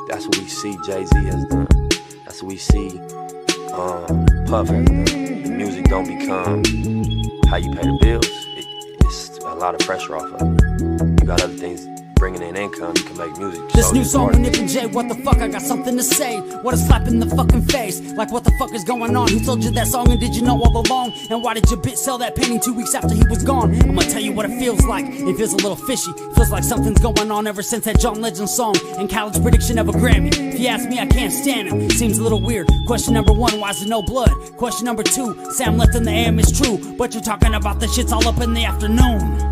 That's what we see Jay-Z has done. That's what we see Puff has done. The music don't become how you pay the bills. It's a lot of pressure off of it. You got other things bringing in income, you can make music. This new song with Nip and Jay, what the fuck, I got something to say. What a slap in the fucking face. Like what the fuck is going on? Who told you that song and did you know all along? And why did your bitch sell that painting 2 weeks after he was gone? I'ma tell you what it feels like. It feels a little fishy. Feels like something's going on ever since that John Legend song and Khaled's prediction of a Grammy. If you ask me, I can't stand him. Seems a little weird. Question number 1, why is there no blood? Question number 2, Sam left in the AM is true, but you're talking about the shits all up in the afternoon.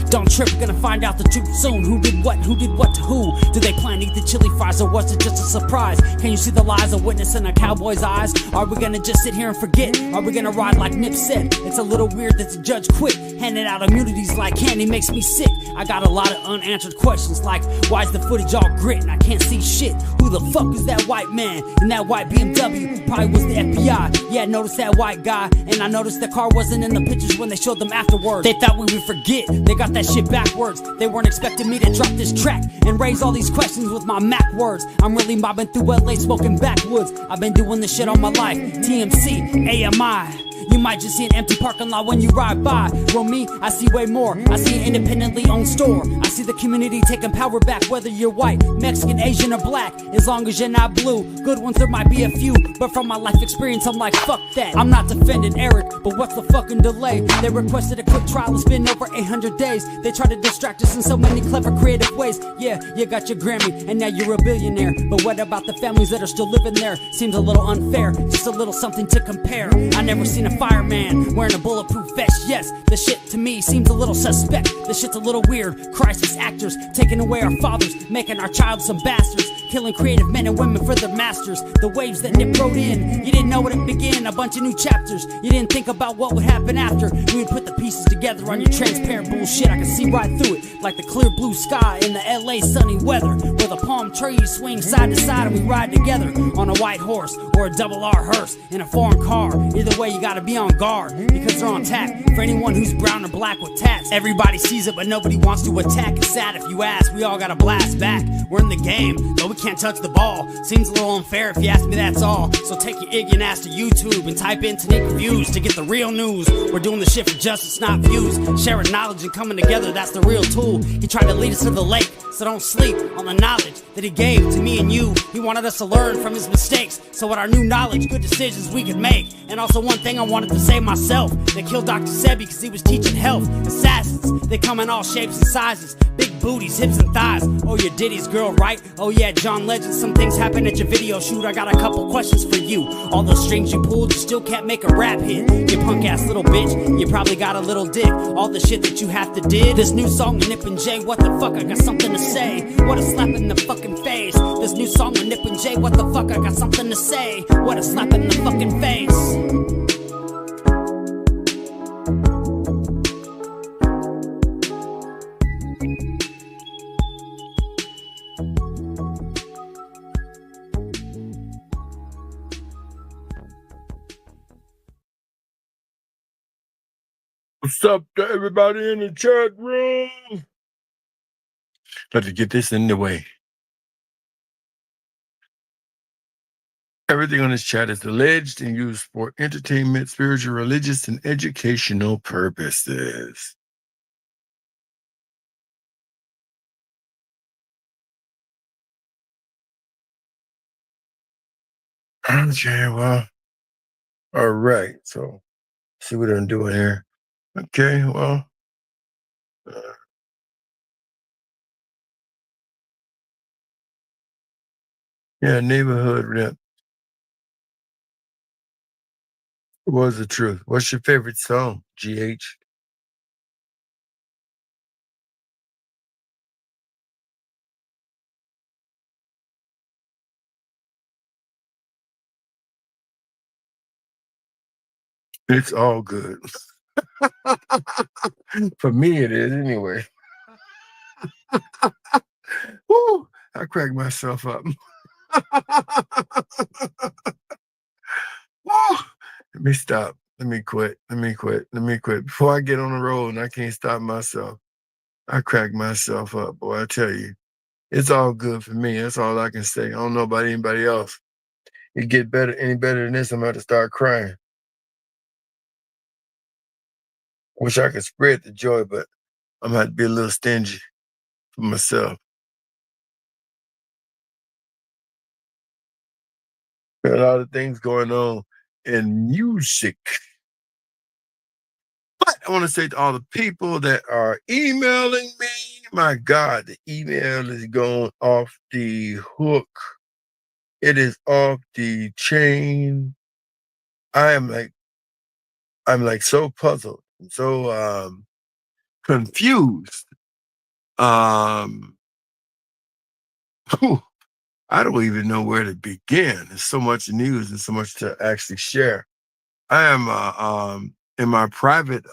Don't trip, we're gonna find out the truth soon. Who did what to who? Do they plan to eat the chili fries or was it just a surprise? Can you see the lies of witness in a cowboy's eyes? Are we gonna just sit here and forget? Are we gonna ride like Nip said? It's a little weird that the judge quit. Handing out immunities like candy makes me sick. I got a lot of unanswered questions like, why's the footage all grit and I can't see shit? Who the fuck is that white man in that white BMW? Probably was the FBI. Yeah, I noticed that white guy, and I noticed the car wasn't in the pictures when they showed them afterwards. They thought we would forget. They got that shit backwards. They weren't expecting me to drop this track and raise all these questions with my Mac words. I'm really mobbing through LA smoking backwoods. I've been doing this shit all my life. TMC, AMI. You might just see an empty parking lot when you ride by. Well, me, I see way more. I see an independently owned store. I see the community taking power back, whether you're white, Mexican, Asian, or black. As long as you're not blue. Good ones, there might be a few, but from my life experience, I'm like, fuck that. I'm not defending Eric, but what's the fucking delay? They requested a quick trial, it's been over 800 days. They try to distract us in so many clever, creative ways. Yeah, you got your Grammy, and now you're a billionaire. But what about the families that are still living there? Seems a little unfair, just a little something to compare. I never seen a fireman wearing a bulletproof vest. Yes, the shit to me seems a little suspect. The shit's a little weird. Crisis actors taking away our fathers, making our child some bastards, killing creative men and women for their masters. The waves that Nip wrote in, you didn't know it began. A bunch of new chapters, you didn't think about what would happen after. We would put the pieces together on your transparent bullshit. I can see right through it, like the clear blue sky in the LA sunny weather, where the palm trees swing side to side and we ride together on a white horse or a double R hearse in a foreign car. Either way, you gotta be on guard, because they're on tap for anyone who's brown or black with tats. Everybody sees it, but nobody wants to attack. It's sad if you ask, we all gotta blast back. We're in the game, though we can't touch the ball. Seems a little unfair if you ask me, that's all. So take your ignorant ass to YouTube and type in Tanique Reviews to get the real news. We're doing the shit for justice, not views. Sharing knowledge and coming together, that's the real tool. He tried to lead us to the lake, so don't sleep on the knowledge that he gave to me and you. He wanted us to learn from his mistakes, so with our new knowledge, good decisions we could make. And also one thing I wanted to say myself, they killed Dr. Sebi because he was teaching health. Assassins, they come in all shapes and sizes, big booties, hips and thighs. Oh, you're Diddy's girl, right? Oh yeah, John Legend, some things happen at your video shoot. I got a couple questions for you. All those strings you pulled, you still can't make a rap hit. You punk ass little bitch, you probably got a little dick. All the shit that you have to did. This new song with Nip and Jay, what the fuck, I got something to say. What a slap in the fucking face. This new song with Nip and Jay, what the fuck, I got something to say. What a slap in the fucking face. What's up to everybody in the chat room? Let's get this in the way. Everything on this chat is alleged and used for entertainment, spiritual, religious, and educational purposes. Okay, well, all right. So, see what I'm doing here. Okay, well, yeah, neighborhood rep was the truth. What's your favorite song, GH? It's all good. For me, it is anyway. Woo! I cracked myself up. Woo! Let me stop. Let me quit. Before I get on the road and I can't stop myself. I crack myself up, boy. I tell you, it's all good for me. That's all I can say. I don't know about anybody else. It get better, any better than this, I'm about to start crying. Wish I could spread the joy, but I'm gonna have to be a little stingy for myself. There are a lot of things going on in music. But I want to say to all the people that are emailing me, my God, the email is going off the hook. It is off the chain. I'm like so puzzled, so confused. Whew, I don't even know where to begin. There's so much news and so much to actually share. I am in my private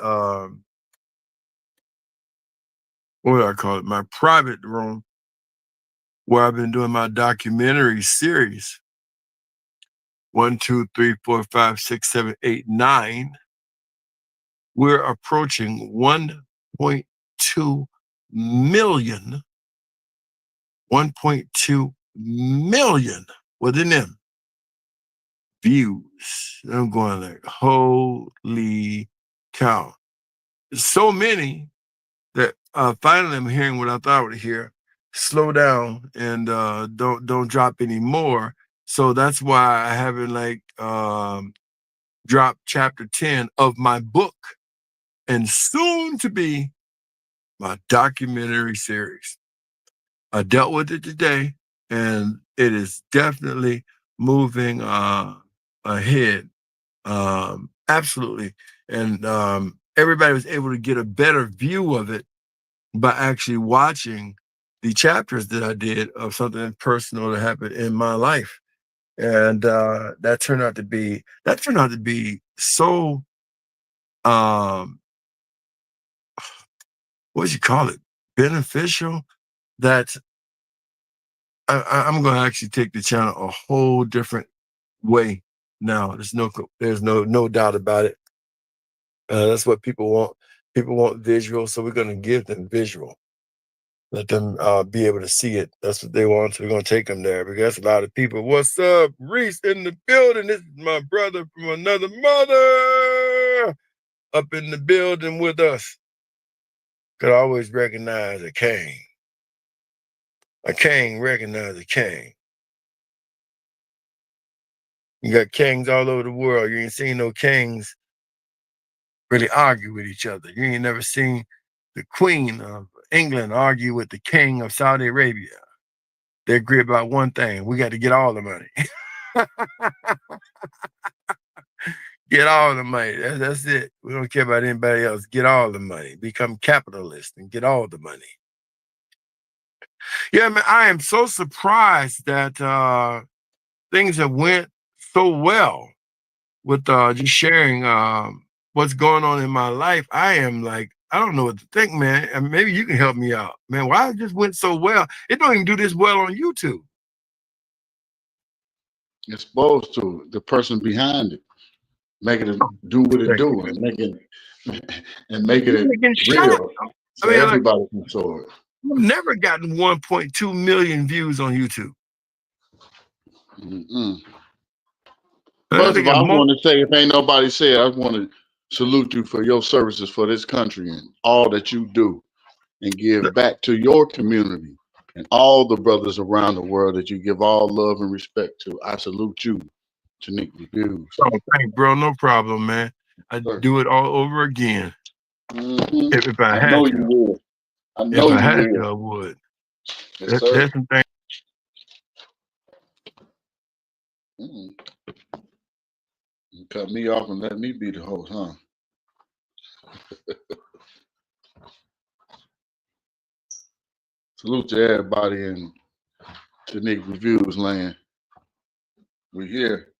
what do I call it? My private room where I've been doing my documentary series. 1, 2, 3, 4, 5, 6, 7, 8, 9. We're approaching 1.2 million. 1.2 million with an M views. I'm going like, holy cow. So many that finally I'm hearing what I thought I would hear. Slow down and don't drop any more. So that's why I haven't dropped chapter 10 of my book and soon to be my documentary series. I dealt with it today and it is definitely moving ahead. Absolutely. And everybody was able to get a better view of it by actually watching the chapters that I did of something personal that happened in my life. And that turned out to be so what you call it, beneficial, that I'm going to actually take the channel a whole different way now. There's no doubt about it. That's what people want. People want visual, so we're going to give them visual. Let them be able to see it. That's what they want. So we're going to take them there because that's a lot of people. What's up, Reese in the building? This is my brother from another mother up in the building with us. Could always recognize a king. A king recognize a king. You got kings all over the world. You ain't seen no kings really argue with each other. You ain't never seen the Queen of England argue with the King of Saudi Arabia. They agree about one thing: we got to get all the money. Get all the money. That's it. We don't care about anybody else. Get all the money. Become capitalist and get all the money. Yeah, man, I am so surprised that things have went so well with just sharing what's going on in my life. I am like, I don't know what to think, man. And maybe you can help me out, man. Why it just went so well? It don't even do this well on YouTube. It's supposed to. The person behind it, making it do what it do, and making it real, so everybody can saw it. I've never gotten 1.2 million views on YouTube. First of all, I want to say, if ain't nobody said, I want to salute you for your services for this country and all that you do and give back to your community and all the brothers around the world that you give all love and respect to. I salute you, Tanique Reviews. Oh, thanks, bro. No problem, man. I'd do it all over again. If I had know to. You would. I know if you I had would. to, I would. Yes, there's some things. You cut me off and let me be the host, huh? Salute to everybody in Tanique Reviews land. We here.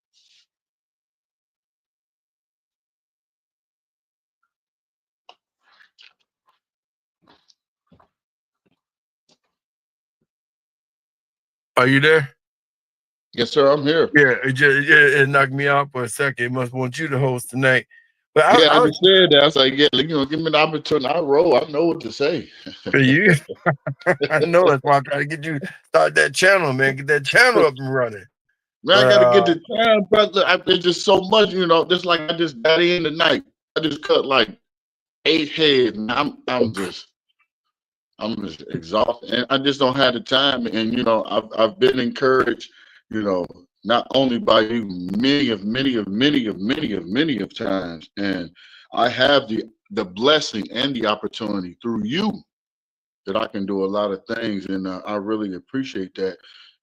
Are you there? Yes, sir. I'm here. Yeah, it knocked me out for a second. It must want you to host tonight. But Yeah, I I just said that. I was like, yeah, give me an opportunity. I roll. I know what to say. you, I know that's why I'm trying to get you start that channel, man. Get that channel up and running. Man, I But got to get the time, brother. It's just so much, just like I just got in tonight. I just cut like 8 heads, and I'm just exhausted, and I just don't have the time. And I've been encouraged, not only by you, many of times, and I have the blessing and the opportunity through you that I can do a lot of things, and I really appreciate that.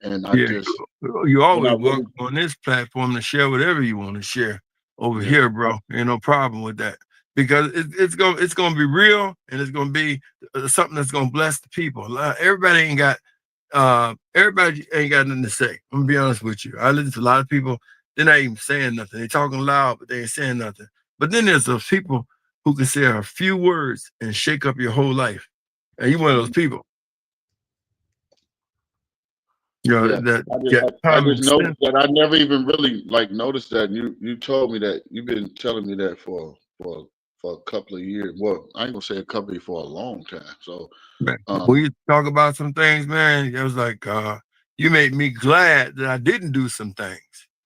And I yeah, just you when I always really, welcome on this platform to share whatever you want to share over yeah, here, bro. Ain't no problem with that because it's gonna be real and it's gonna be something that's gonna bless the people. Everybody ain't got nothing to say. I'm gonna be honest with you. I listen to a lot of people. They're not even saying nothing. They're talking loud, but they ain't saying nothing. But then there's those people who can say a few words and shake up your whole life. And you one of those people. yeah. That get I common just noticed sense. that I never even really noticed that. And you told me that you've been telling me that for a couple of years. Well, I ain't gonna say a couple of years, for a long time. So Man, um, we talk about some things, man. It was like you made me glad that I didn't do some things.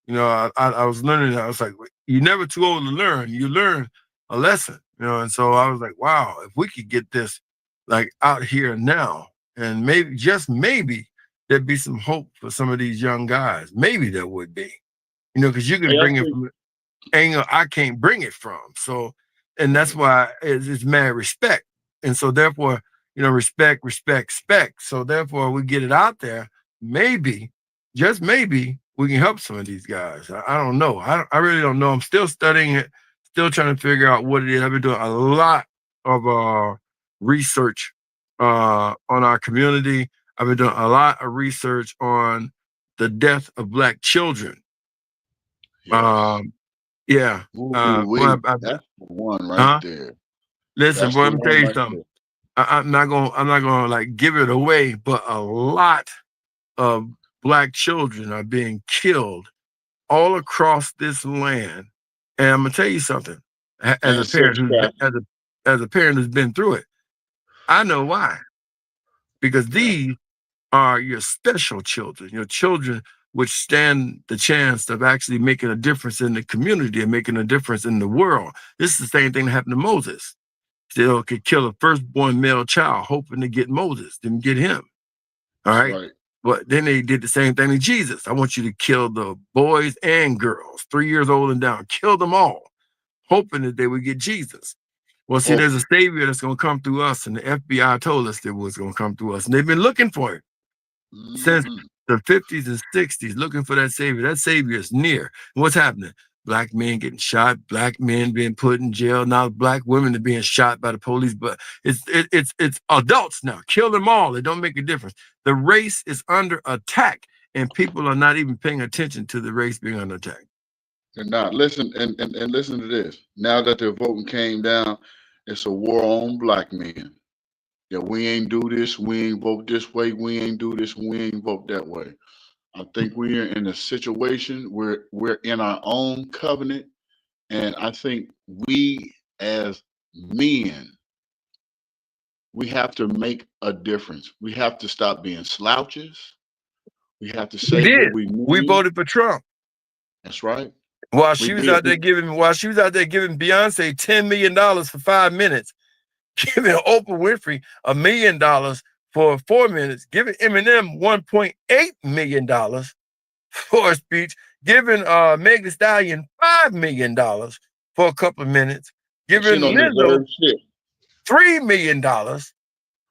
I was learning. I was like, you're never too old to learn. You learn a lesson, and so I was like, wow, if we could get this like out here now, and maybe just maybe there'd be some hope for some of these young guys. Maybe there would be, because you can I bring it think from angle I can't bring it from. So, and that's why it's mad respect. And so therefore, respect, respect, respect. So therefore we get it out there. Maybe, just maybe, we can help some of these guys. I don't know. I really don't know. I'm still studying it, still trying to figure out what it is. I've been doing a lot of research on our community. I've been doing a lot of research on the death of Black children. yes. Um, yeah. Ooh, Boy, wait, that's the one right huh? there. Listen, That's boy, the let me tell one you right something. there. I'm not gonna like give it away, but a lot of Black children are being killed all across this land. And I'm gonna tell you something. As a And parent sex who's been, trafficking. as a parent who's been through it, I know why. Because Yeah. these are your special children, your children which stand the chance of actually making a difference in the community and making a difference in the world. This is the same thing that happened to Moses. Still could kill a firstborn male child, hoping to get Moses, didn't get him. All That's right. right. But then they did the same thing to Jesus. I want you to kill the boys and girls, 3 years old and down, kill them all, hoping that they would get Jesus. Well, see, Oh, there's a savior that's going to come through us, and the FBI told us that it was going to come through us, and they've been looking for it since mhm. the 50s and 60s, looking for that savior. That savior is near. And what's happening? Black men getting shot, Black men being put in jail. Now Black women are being shot by the police. But it's adults now. Kill them all. It don't make a difference. The race is under attack, and people are not even paying attention to the race being under attack. And now listen and listen to this. Now that the voting came down, it's a war on Black men. Yeah, we ain't do this, we ain't vote this way, we ain't do this, we ain't vote that way. I think we're in a situation where we're in our own covenant, and I think we as men, we have to make a difference. We have to stop being slouches. We have to We say did. what we We mean. voted for Trump. That's right. While We she was did. out there giving Beyonce $10 million for 5 minutes, giving Oprah Winfrey $1 million for 4 minutes, giving Eminem $1.8 million for a speech, giving Meg Thee Stallion $5 million for a couple of minutes, She giving don't Lizzo deserve shit. $3 million. I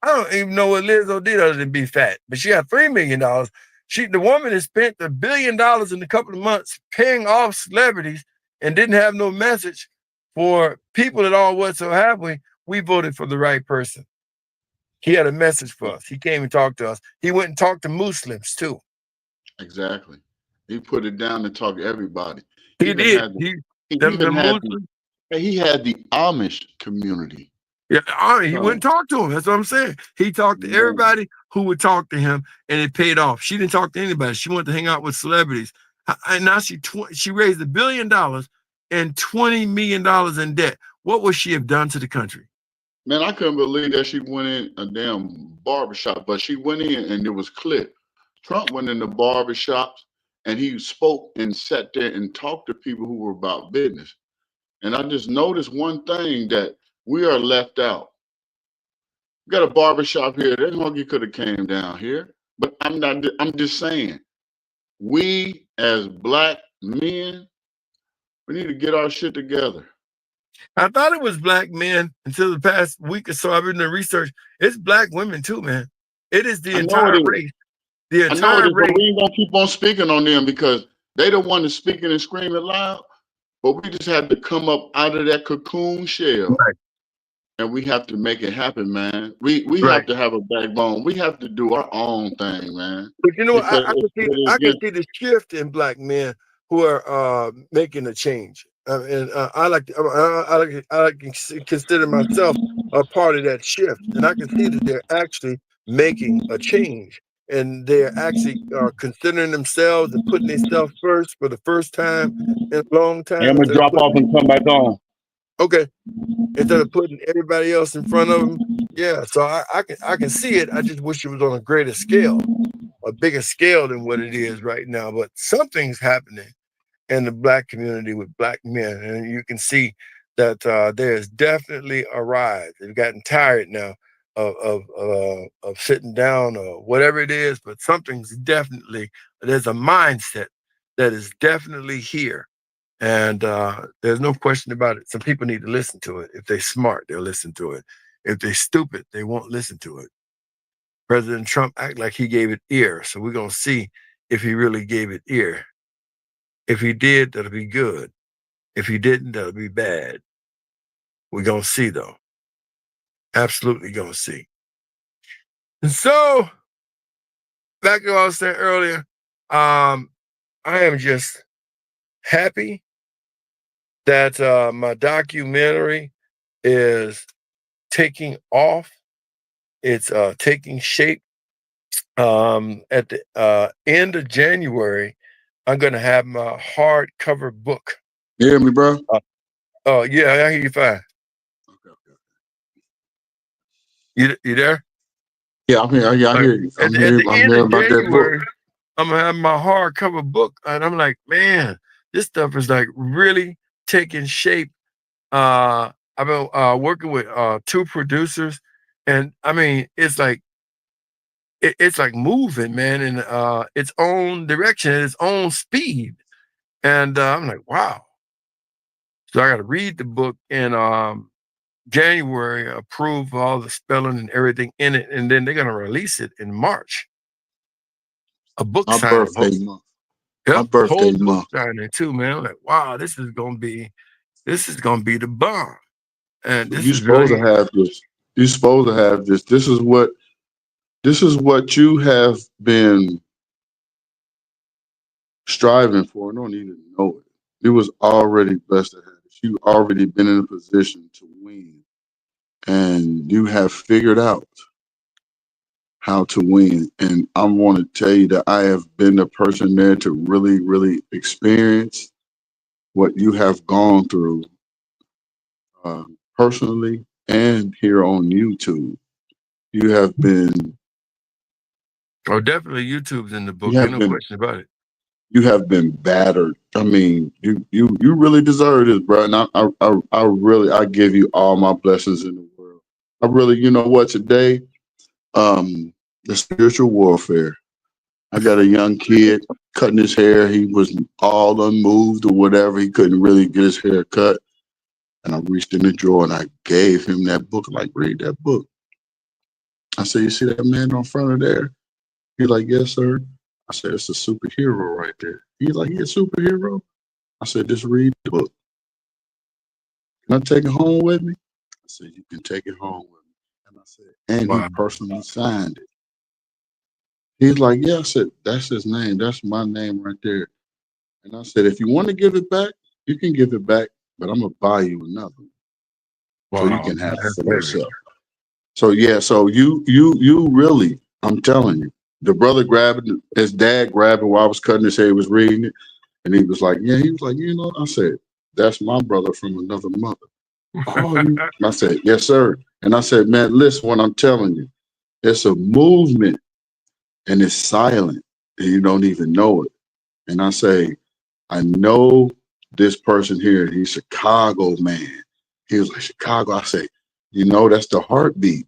don't even know what Lizzo did other than be fat, but she got $3 million. The woman has spent $1 billion in a couple of months paying off celebrities and didn't have no message for people at all whatsoever. We voted for the right person. He had a message for us. He came and talked to us. He went and talked to Muslims too. Exactly. He put it down and talked to everybody. He He even did. had the he The even had Muslims. the Amish community. Yeah, he went and talked to him. That's what I'm saying. He talked to Man, everybody who would talk to him, and it paid off. She didn't talk to anybody. She wanted to hang out with celebrities. And now she raised $1 billion and $20 million in debt. What would she have done to the country? Man, I couldn't believe that she went in a damn barbershop, but she went in and it was clear. Trump went in the barbershops and he spoke and sat there and talked to people who were about business. And I just noticed one thing, that we are left out. We got a barbershop here. That monkey could have came down here. But I'm just saying, we as black men, we need to get our shit together. I thought it was black men until the past week or so. I've been doing research. It's black women too, man. It is the entire race. The entire race. But we ain't gonna keep on speaking on them because they the one that's speaking and screaming loud. But we just have to come up out of that cocoon shell, right, and we have to make it happen, man. We right, have to have a backbone. We have to do our own thing, man. But you know what? I can see the shift in black men who are making a change. And I like to consider myself a part of that shift, and I can see that they're actually making a change, and they're actually considering themselves and putting themselves first for the first time in a long time. I'm gonna drop off and come back on. Okay, instead of putting everybody else in front of them, yeah. So I can see it. I just wish it was on a greater scale, a bigger scale than what it is right now. But something's happening in the black community with black men, and you can see that there's definitely a rise. They've gotten tired now of sitting down or whatever it is, but something's definitely, there's a mindset that is definitely here, and there's no question about it. Some people need to listen to it. If they're smart, they'll listen to it. If they're stupid, they won't listen to it. President Trump act like he gave it ear, so we're gonna see if he really gave it ear. If he did, that'll be good. If he didn't, that'll be bad. We're going to see, though. Absolutely going to see. And so, back to what I was saying earlier, I am just happy that my documentary is taking off. It's taking shape. At the end of January, I'm going to have my hardcover book. You hear me, bro? Oh, yeah, I hear you fine. Okay. You there? Yeah, I'm here. Yeah, I hear you. At the end of January, I'm going to have my hardcover book. And I'm like, man, this stuff is like really taking shape. I've been working with 2 producers. And I mean, it's like, it's like moving, man, in its own direction, its own speed. And I'm like, wow. So I got to read the book in January, approve all the spelling and everything in it. And then they're going to release it in March. A book signing. Birthday month. Yep, my birthday whole month. Book signing too, man. I'm like, wow, this is going to be the bomb. And this You're supposed to have this. You're supposed to have this. This is what you have been striving for. I don't even know it. It was already blessed to have it. You already been in a position to win, and you have figured out how to win. And I want to tell you that I have been the person there to really, really experience what you have gone through personally and here on YouTube. You have been. Oh, definitely YouTube's in the book. There's no question about it. You have been battered. I mean, you really deserve this, bro. And I give you all my blessings in the world. I really, you know what, today, the spiritual warfare. I got a young kid cutting his hair. He was all unmoved or whatever. He couldn't really get his hair cut. And I reached in the drawer and I gave him that book. Like, read that book. I said, you see that man on front of there? He's like, yes, sir. I said, it's a superhero right there. He's like, he a superhero? I said, just read the book. Can I take it home with me? I said, you can take it home with me. And I said, and wow. He personally signed it. He's like, yeah. I said, that's his name. That's my name right there. And I said, if you want to give it back, you can give it back, but I'm going to buy you another one. Wow. So you can have it for yourself. So yeah, so you really, I'm telling you, the brother grabbed it, his dad grabbed it while I was cutting his hair, he was reading it, and he was like, yeah, he was like, you know, I said, that's my brother from another mother. Oh, you? I said, yes, sir. And I said, man, listen, what I'm telling you, it's a movement and it's silent and you don't even know it. And I say, I know this person here, he's Chicago man. He was like, Chicago. I say, you know, that's the heartbeat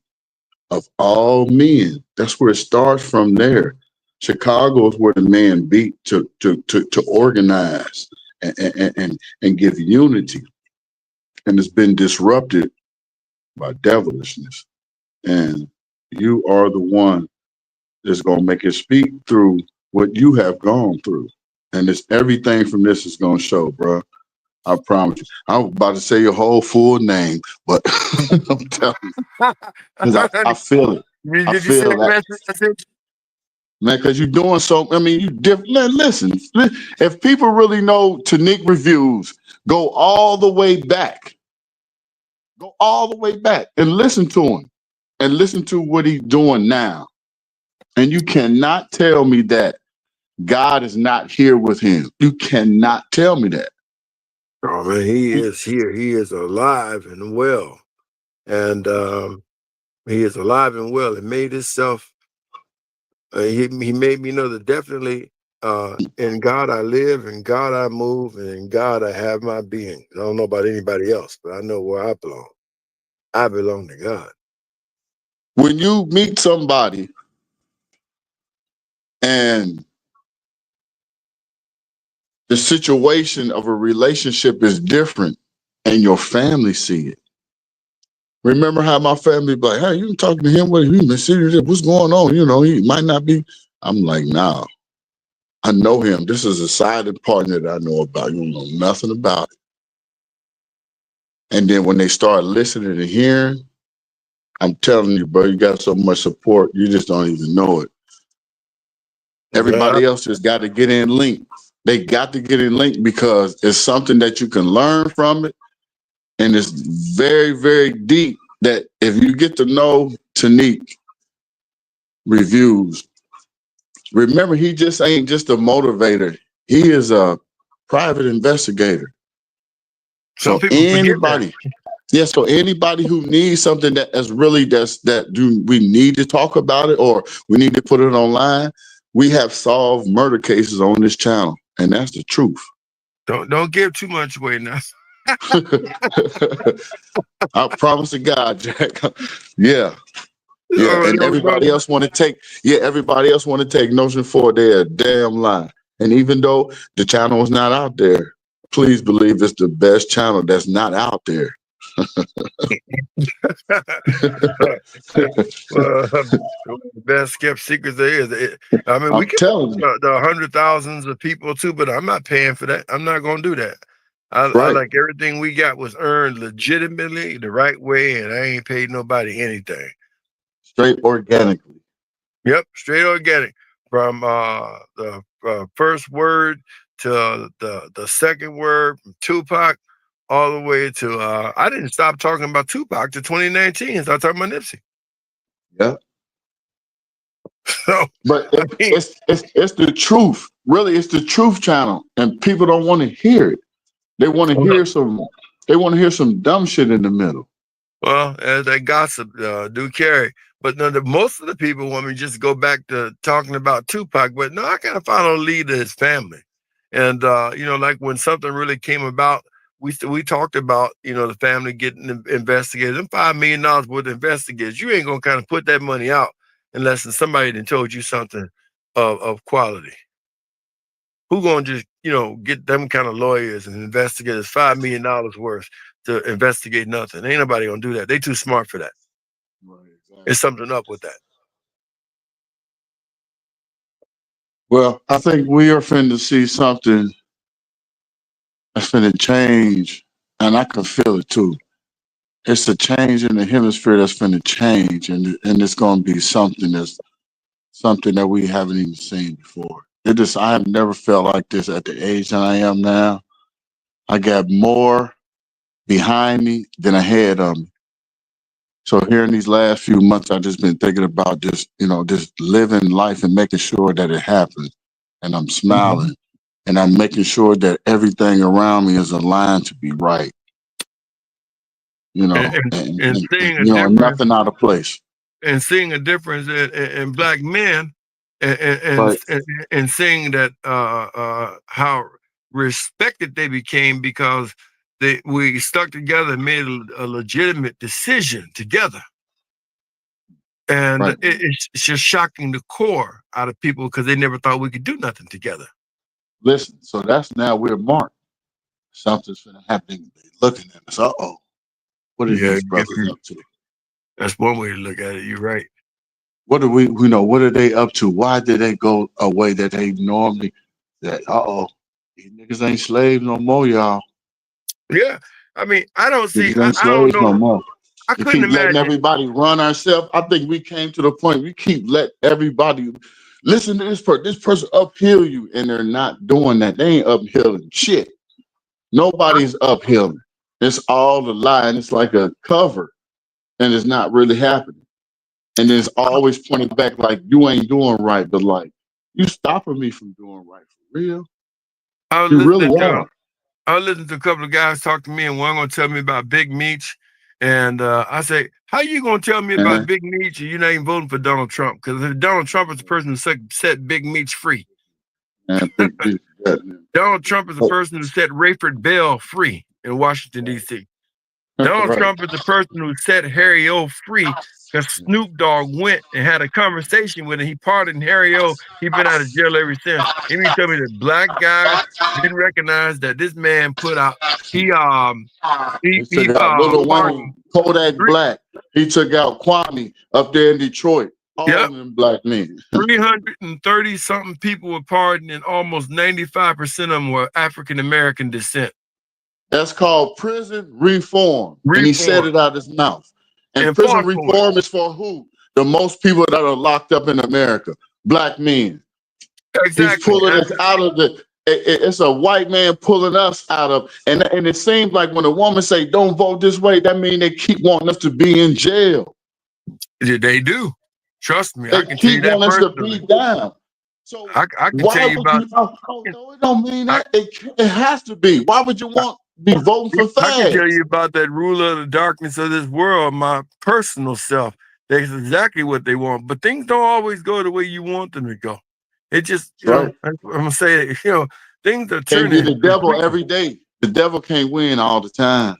of all men. That's where it starts from there. Chicago is where the man beat to organize and give unity. And it's been disrupted by devilishness. And you are the one that's going to make it speak through what you have gone through. And it's everything from this is going to show, bro. I promise you. I was about to say your whole full name, but I'm telling you, 'cause I feel it. Did I you see feel that that. message? Man, because you're doing so, I mean, you different. Listen, if people really know Tanique Reviews, go all the way back. Go all the way back and listen to him and listen to what he's doing now. And you cannot tell me that God is not here with him. You cannot tell me that. Oh man, he is here. He is alive and well. And he is alive and well. It made itself, he made me know that definitely in God I live, in God I move, and in God I have my being. I don't know about anybody else, but I know where I belong. I belong to God. When you meet somebody and the situation of a relationship is different and your family see it. Remember how my family be like, hey, you talking to him? What, what's going on? You know, he might not be. I'm like, nah, I know him. This is a silent partner that I know about. You don't know nothing about it. And then when they start listening and hearing, I'm telling you, bro, you got so much support, you just don't even know it. Everybody else just got to get in link. They got to get in link because it's something that you can learn from it. And it's very, very deep that if you get to know Tanique Reviews, remember, he just ain't just a motivator. He is a private investigator. Some So people forget that. anybody, yes, so anybody who needs something that is really we need to talk about it or we need to put it online, we have solved murder cases on this channel. And that's the truth. Don't give too much away now. I promise to God, Jack. Yeah. Yeah. And everybody else want to take, everybody else want to take Notion 4, they're a damn lie. And even though the channel is not out there, please believe it's the best channel that's not out there. Best kept secrets there is. I mean, we can the 100,000s of people too, but I'm not paying for that. I'm not going to do that. I like everything we got was earned legitimately the right way, and I ain't paid nobody anything. Straight organically. Yep, straight organic. From the first word to the second word, from Tupac all the way to I didn't stop talking about Tupac to 2019. Started talking about Nipsey. Yeah. So, but it's the truth. Really, it's the truth channel, and people don't want to hear it. They want to hear some dumb shit in the middle. Well, that gossip do carry. But no, most of the people want me to just go back to talking about Tupac. But no, I gotta follow lead to his family. And like when something really came about, we talked about, the family getting investigated. Them $5 million worth of investigators. You ain't gonna kind of put that money out unless somebody done told you something of quality. Who gonna just, get them kind of lawyers and investigators $5 million worth to investigate nothing? Ain't nobody gonna do that. They too smart for that. Right, exactly. There's something up with that. Well, I think we are finna see something that's finna change, and I can feel it too. It's a change in the hemisphere that's finna change, and it's gonna be something that we haven't even seen before. I have never felt like this at the age that I am now. I got more behind me than ahead of me. So here in these last few months, I've just been thinking about just living life and making sure that it happens. And I'm smiling and I'm making sure that everything around me is aligned to be right. You know, and seeing a you know, difference, nothing out of place. and seeing a difference in black men, Right. and seeing that how respected they became because we stuck together and made a legitimate decision together. And Right. it's just shocking the core out of people because they never thought we could do nothing together. Listen, so that's now we're marked. Something's gonna happen. They looking at us. Uh-oh. What are Yeah, these brothers up to? that's one way to look at it. You're right. What are we, you know, what are they up to? Why did they go a way that they normally that these niggas ain't slaves no more, y'all. Yeah, I mean, I don't see. Niggas ain't I don't slaves no know. more. I We couldn't keep letting imagine. everybody run ourselves. I think we came to the point we keep let everybody listen to this person uphill you, and they're not doing that. They ain't uphilling shit. Nobody's uphilling. It's all a lie, and it's like a cover, and it's not really happening. And it's always pointing back like you ain't doing right, but like you stopping me from doing right for real. I was You really listening to are. I listened to a couple of guys talk to me, and one gonna tell me about Big Meech, and I say, "How you gonna tell me about Uh-huh. Big Meech and you're not even voting for Donald Trump? Because if Donald Trump is the person who set Big Meech free, And Donald Trump is the person who set Rayford Bell free in Washington D.C. Donald right. Trump is the person who set Harry O free because Snoop Dogg went and had a conversation with him. He pardoned Harry O. He's been out of jail ever since. And he told me that black guys didn't recognize that this man put out. He took out Little pardoned. Wayne, Kodak Black. He took out Kwame up there in Detroit. All Yep. of them black men. 330 something people were pardoned, and almost 95% of them were African American descent. That's called prison reform. And he said it out of his mouth. And prison reform is for who? The most people that are locked up in America. Black men. Exactly. He's pulling us out of it's a white man pulling us out of, and it seems like when a woman say don't vote this way, that means they keep wanting us to be in jail. They do. Trust me. They I can tell you keep that wanting us to personally. be down. So I can tell you about. no, it don't mean that. It has to be. Why would you want to be voting for I can tell fags? you about that ruler of the darkness of this world, my personal self. That's exactly what they want. But things don't always go the way you want them to go. It just, Right. I'm gonna say it, things are Can't be turning. the devil every day. The devil can't win all the time.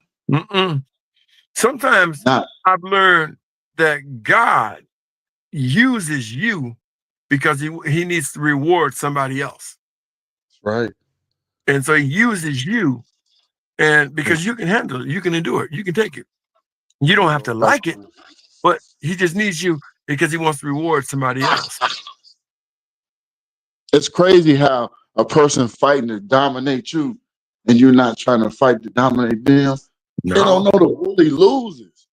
Sometimes I've learned that God uses you because he needs to reward somebody else. Right. And so he uses you, and because you can handle it, you can endure it, you can take it. You don't have to like it, but he just needs you because he wants to reward somebody else. It's crazy how a person fighting to dominate you and you're not trying to fight to dominate them. No. They don't know the bully loses.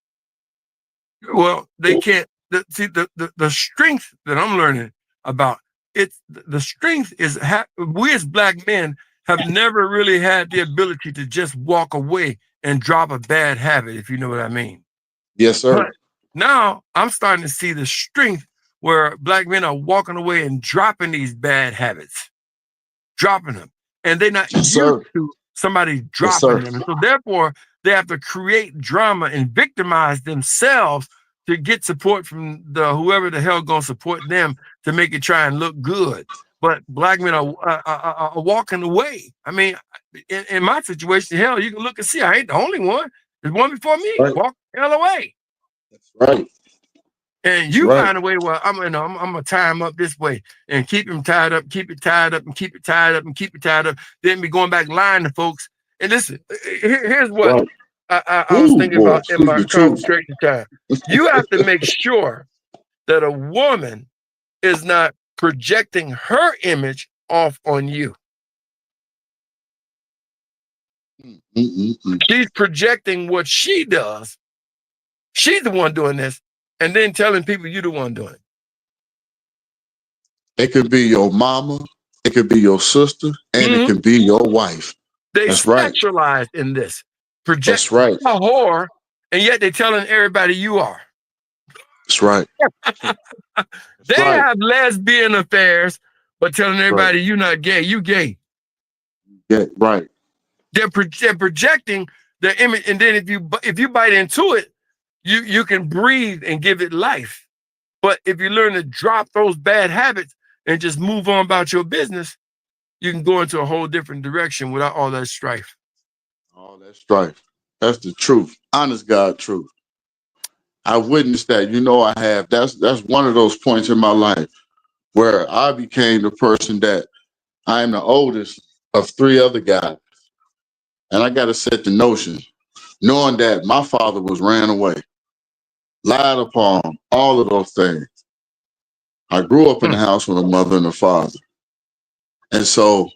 Well, they can't. See, the strength that I'm learning about, the strength is we as black men have never really had the ability to just walk away and drop a bad habit, if you know what I mean. Yes, sir. But now I'm starting to see the strength where black men are walking away and dropping these bad habits, dropping them, and they're not used to somebody dropping them. And so therefore, they have to create drama and victimize themselves to get support from whoever the hell gonna support them to make it try and look good. But black men are walking away. I mean, in my situation, hell, you can look and see I ain't the only one. There's one before me. Right. Walk the hell away. That's right. And you find a way where I'm gonna tie him up this way and keep him tied up, keep it tied up, and keep it tied up, and keep it tied up. Then be going back lying to folks. And listen, here's what I was thinking about in my concentration time. You have to make sure that a woman is not projecting her image off on you. She's projecting what she does. She's the one doing this, and then telling people you're the one doing it. It could be your mama, it could be your sister, and it could be your wife. They specialize in this. Project a whore, and yet they're telling everybody you are. That's right. They have lesbian affairs, but telling everybody you're not gay, you gay. Yeah, right. They're projecting their image, and then if you bite into it, you can breathe and give it life. But if you learn to drop those bad habits and just move on about your business, you can go into a whole different direction without all that strife. All that strife. That's the truth. Honest God truth. I witnessed that. You know I have. That's one of those points in my life where I became the person that I am the oldest of 3 other guys. And I got to set the notion, knowing that my father was ran away, lied upon, all of those things. I grew up in the house with a mother and a father. And so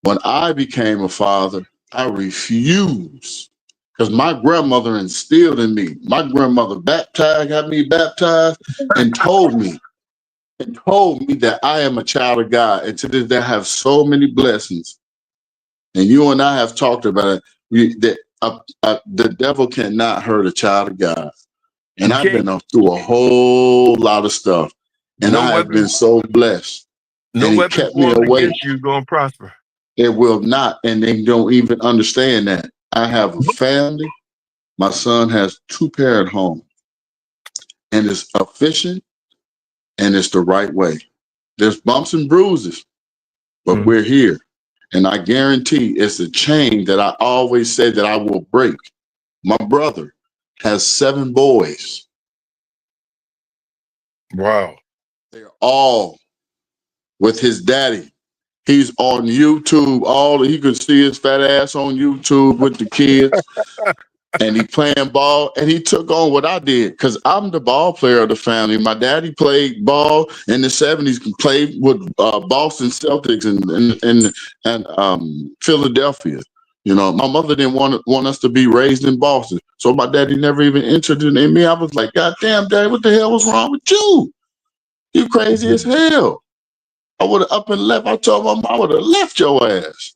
when I became a father, I refused, because my grandmother instilled in me. My grandmother got me baptized and told me that I am a child of God. And to this day, I have so many blessings. And you and I have talked about it. The devil cannot hurt a child of God. And I've been through a whole lot of stuff. And I have been so blessed. No and weapon kept me formed away. against you going to prosper. It will not. And they don't even understand that. I have a family. My son has 2-parent home. And it's efficient and it's the right way. There's bumps and bruises, but we're here. And I guarantee it's a chain that I always say that I will break. My brother has 7 boys. Wow. They're all with his daddy. He's on YouTube. He could see his fat ass on YouTube with the kids. And he playing ball. And he took on what I did, because I'm the ball player of the family. My daddy played ball in the 70s, played with Boston Celtics and Philadelphia. You know, my mother didn't want us to be raised in Boston. So my daddy never even entered in me. I was like, God damn, Daddy, what the hell was wrong with you? You crazy as hell. I would have up and left. I told my mom I would have left your ass.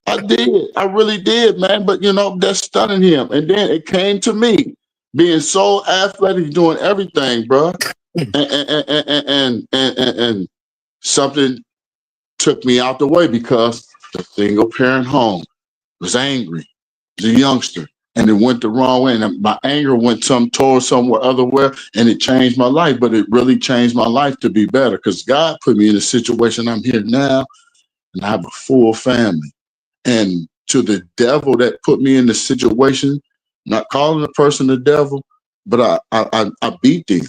I did. I really did, man. But, you know, that's stunning him. And then it came to me, being so athletic, doing everything, bro. And something took me out the way, because the single parent home was angry, the youngster, and it went the wrong way. And my anger went towards somewhere otherwhere, and it changed my life. But it really changed my life to be better, because God put me in a situation I'm here now, and I have a full family. And to the devil that put me in the situation, not calling the person the devil, but I beat them.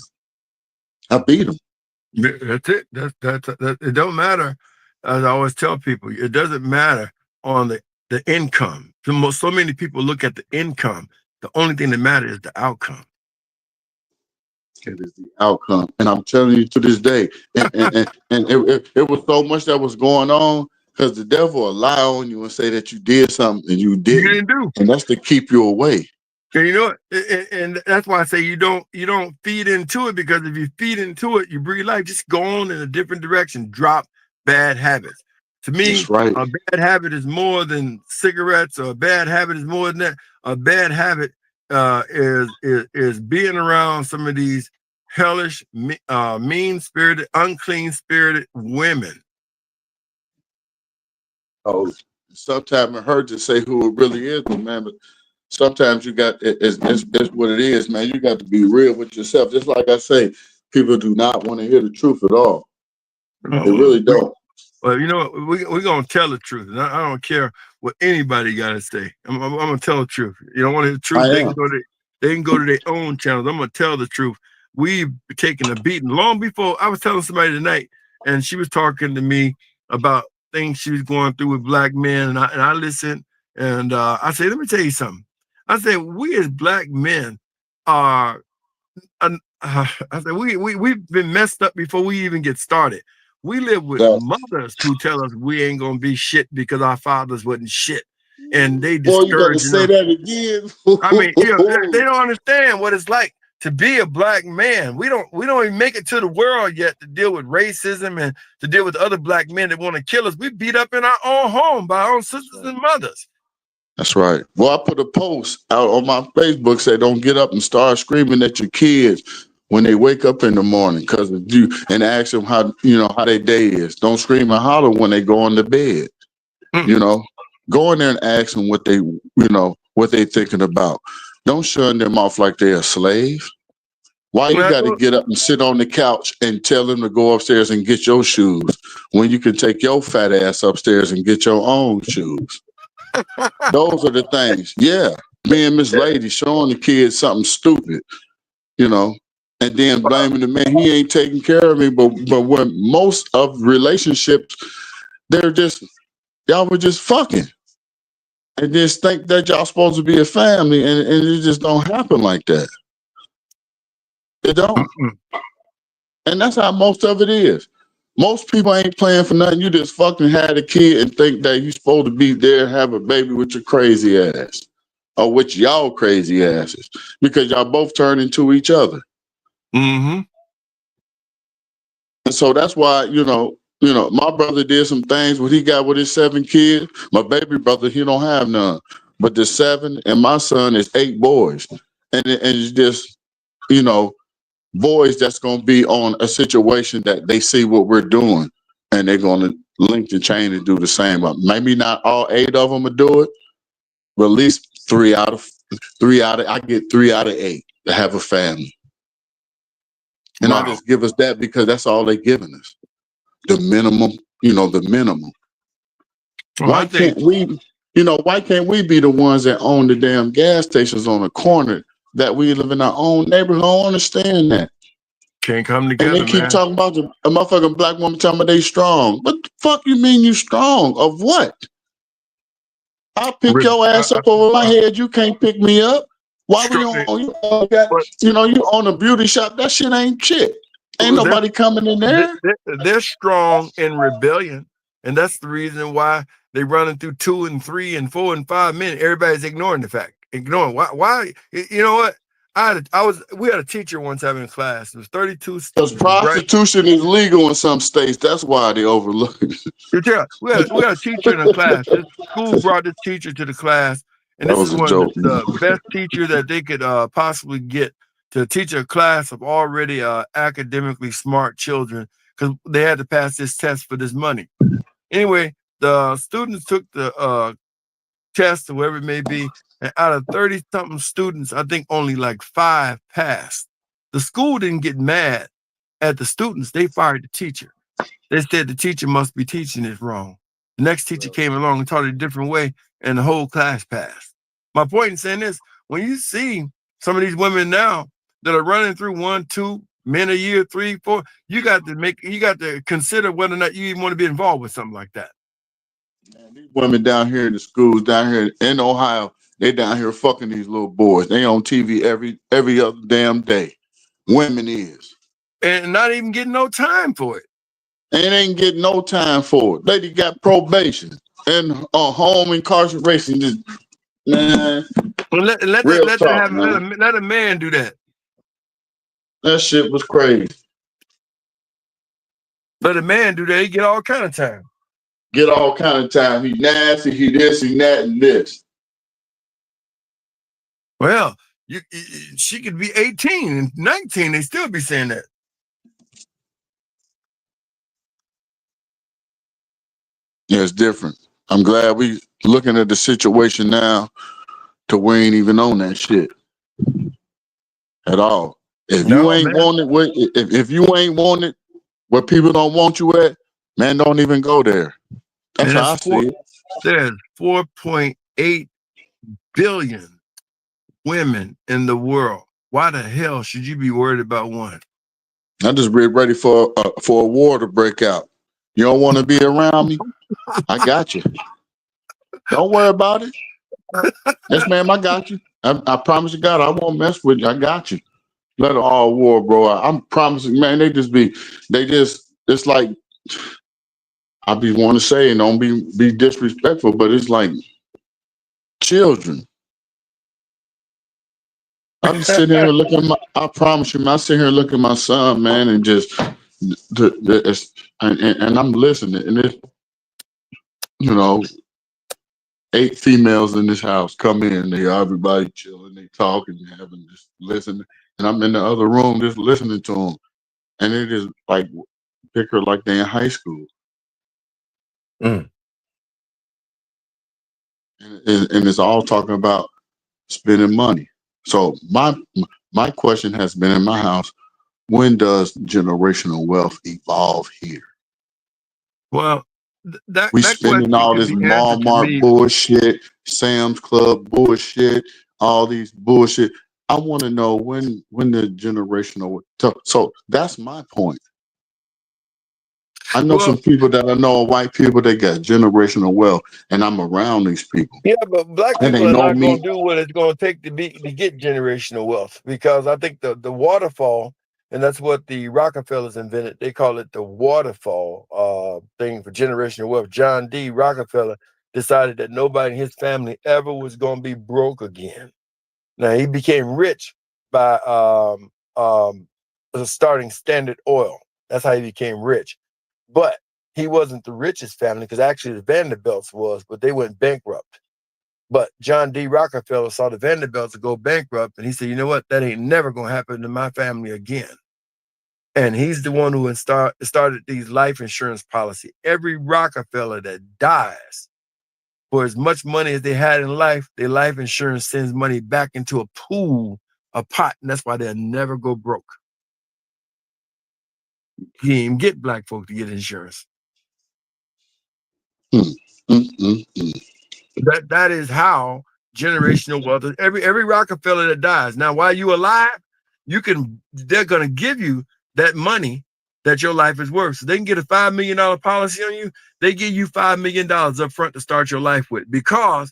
I beat them. That's it. It don't matter. As I always tell people, it doesn't matter on the income. So many people look at the income. The only thing that matters is the outcome. It is the outcome. And I'm telling you, to this day, and it was so much that was going on, because the devil will lie on you and say that you did something and you didn't do. And that's to keep you away. And you know what? And that's why I say you don't feed into it, because if you feed into it, you breathe life. Just go on in a different direction. Drop bad habits. To me, that's right. A bad habit is more than cigarettes, or a bad habit is more than that. A bad habit is being around some of these hellish, mean-spirited, unclean-spirited women. Oh, sometimes it hurts to say who it really is, man. But sometimes you got it's what it is, man. You got to be real with yourself. Just like I say, people do not want to hear the truth at all. They really don't. Well, you know what? We're gonna tell the truth, and I don't care what anybody got to say. I'm gonna tell the truth. You don't want to hear the truth? They can go to their own channels. I'm gonna tell the truth. We've taken a beating long before. I was telling somebody tonight, and she was talking to me about things she was going through with black men, and I listened, and I said, let me tell you something. I said, we as black men are, I said, we've been messed up before we even get started. We live with mothers who tell us we ain't gonna be shit because our fathers wasn't shit, and they discourage. You gotta say that again. I mean, you know, they don't understand what it's like to be a black man. We don't even make it to the world yet to deal with racism and to deal with other black men that want to kill us. We beat up in our own home by our own sisters and mothers. That's right. Well, I put a post out on my Facebook, say don't get up and start screaming at your kids when they wake up in the morning, because and ask them how their day is. Don't scream and holler when they go on the bed. You know, go in there and ask them what they, what they thinking about. Don't shun them off like they're a slave. Why you got to get up and sit on the couch and tell them to go upstairs and get your shoes when you can take your fat ass upstairs and get your own shoes? Those are the things. Yeah, being Miss Lady, showing the kids something stupid, and then blaming the man. He ain't taking care of me. But when most of relationships, y'all were just fucking and just think that y'all supposed to be a family, and it just don't happen like that. It don't. And that's how most of it is. Most people ain't playing for nothing. You just fucking had a kid and think that you supposed to be there, have a baby with your crazy ass. Or with y'all crazy asses. Because y'all both turn into each other. Mm-hmm. And so that's why, my brother did some things what he got with his 7 kids. My baby brother, he don't have none. But the 7 and my son is 8 boys. And it's just, boys that's going to be on a situation that they see what we're doing and they're going to link the chain and do the same. Maybe not all 8 of them will do it, but at least I get 3 out of 8 to have a family. And Wow. I just give us that because that's all they're giving us. The minimum, the minimum. Well, Why can't we be the ones that own the damn gas stations on the corner that we live in our own neighborhood? I don't understand that. Can't come together, And they keep man. talking about a motherfucking black woman talking about they strong. What the fuck you mean you strong? Of what? I'll pick your ass up over my head. You can't pick me up. Why we you own a beauty shop? That shit ain't shit. Ain't nobody coming in there. They're strong in rebellion, and that's the reason why they running through 2 and 3 and 4 and 5 minutes. Everybody's ignoring the fact. Why? You know what? We had a teacher one time in class. It was 32 students. Because prostitution is legal in some states. That's why they overlook it. Yeah, we had a teacher in a class. This school brought this teacher to the class, and this is one of the best teachers that they could possibly get to teach a class of already academically smart children because they had to pass this test for this money. Anyway, the students took the test or whatever it may be, and out of 30-something students, I think only like 5 passed. The school didn't get mad at the students. They fired the teacher. They said the teacher must be teaching it wrong. The next teacher came along and taught it a different way, and the whole class passed. My point in saying this, when you see some of these women now that are running through 1, 2 men a year, 3, 4, you got to consider whether or not you even want to be involved with something like that. Man, these women down here in the schools down here in Ohio, they down here fucking these little boys. They on TV every other damn day. Women is. And not even getting no time for it. And ain't getting no time for it. Lady got probation and home incarceration. Just man. Let a man do that. That shit was crazy. Let a man do that. He get all kind of time. Get all kind of time. He nasty. He this. He that and this. Well, she could be 18 and 19. They still be saying that. Yeah, it's different. I'm glad we looking at the situation now to we ain't even on that shit at all. If you ain't want it where people don't want you at, man, don't even go there. That's how I see it. There's 4.8 billion women in the world. Why the hell should you be worried about one? I just be ready for a war to break out. You don't want to be around me? I got you. Don't worry about it. Yes, ma'am, I got you. I promise you, God, I won't mess with you. I got you. Let it all war, bro. I'm promising, man. It's like, I be want to say, and don't be disrespectful, but it's like children. I be sitting here looking I promise you, man, I sit here and look at my son, man, and just, and I'm listening, and it's, 8 females in this house come in, everybody chilling, they talking, having just listening, and I'm in the other room just listening to them, and it is like picture like they in high school. and it's all talking about spending money. So my question has been in my house: when does generational wealth evolve here? Well, We that spending question all can this be answered to Walmart me. bullshit, Sam's Club bullshit, all these bullshit. I want to know when the generational. So that's my point. I know Well, some people that I know, white people, they got generational wealth, and I'm around these people, yeah, but black and people they are know not going me. to do what it's going to take to get generational wealth, because I think the waterfall, and that's what the Rockefellers invented. They call it the waterfall thing for generational wealth. John D. Rockefeller decided that nobody in his family ever was going to be broke again. Now he became rich by starting Standard Oil. That's how he became rich. But he wasn't the richest family, because actually the Vanderbilts was, but they went bankrupt. But John D. Rockefeller saw the Vanderbilts go bankrupt, and he said, you know what? That ain't never going to happen to my family again. And he's the one who started these life insurance policy. Every Rockefeller that dies, for as much money as they had in life, their life insurance sends money back into a pool, a pot, and that's why they'll never go broke. He didn't even get black folk to get insurance. That is how generational wealth is. Every Rockefeller that dies. Now, while you alive, they're gonna give you that money that your life is worth. So they can get a $5 million policy on you. They give you $5 million up front to start your life with, because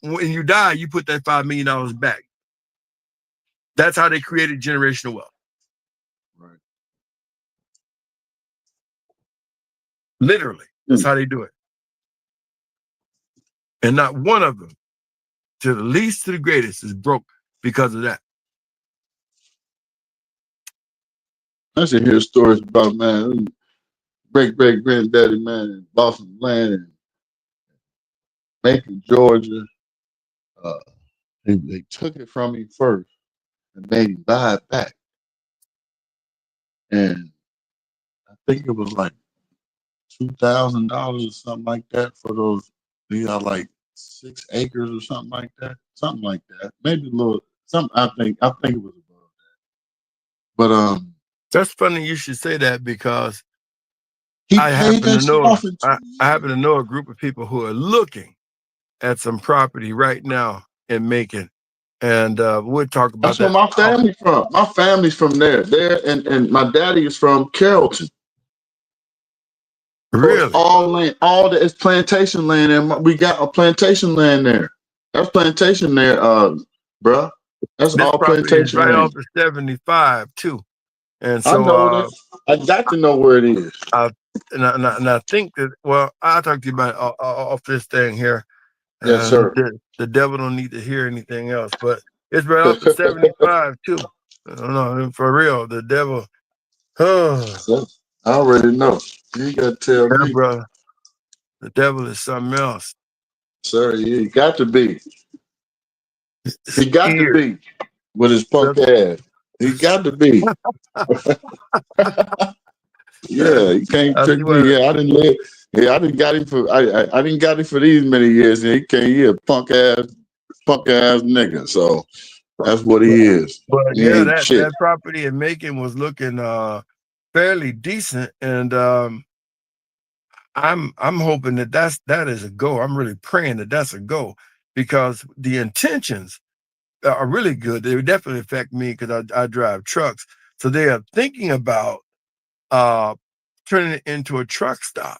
when you die, you put that $5 million back. That's how they created generational wealth. Right. Literally, that's how they do it. And not one of them, to the least to the greatest, is broke because of that. I should hear stories about, man, great granddaddy, man, bought some land in Macon, Georgia. They took it from me first and made him buy it back. And I think it was like $2,000 or something like that for those. They got like 6 acres or something like that. Something like that. Maybe a little. Something. I think it was above that. But that's funny you should say that, because he I paid happen that to shit know off in 2 I years. happen to know a group of people who are looking at some property right now in Macon, and we'll talk about That's where that. my family from. My family's from there. And my daddy is from Carrollton. So it's Really? all land, it's plantation land, and we got a plantation land there. That's plantation there, bruh. That's This all property is plantation right off land. the 75 too, and I know so that. I got to know where it is. and I think that, well, I'll talk to you about it off this thing here. Yes, sir. The devil don't need to hear anything else, but it's right off the 75 too. I don't know, for real. The devil, I already know. You got to tell yeah, me, brother. The devil is something else. sir. You got to be. He got to Ear. be with his punk ass. He got to be. Yeah, you can't I trick see me. what. Yeah, I didn't live. Yeah, I didn't got him for. I didn't got him for these many years, and he can't. He a punk ass nigga. So that's what he is. But He yeah, ain't shit. that property in Macon was looking fairly decent, and I'm hoping that is a go. I'm really praying that that's a go, because the intentions are really good. They would definitely affect me, because I drive trucks, so they are thinking about turning it into a truck stop,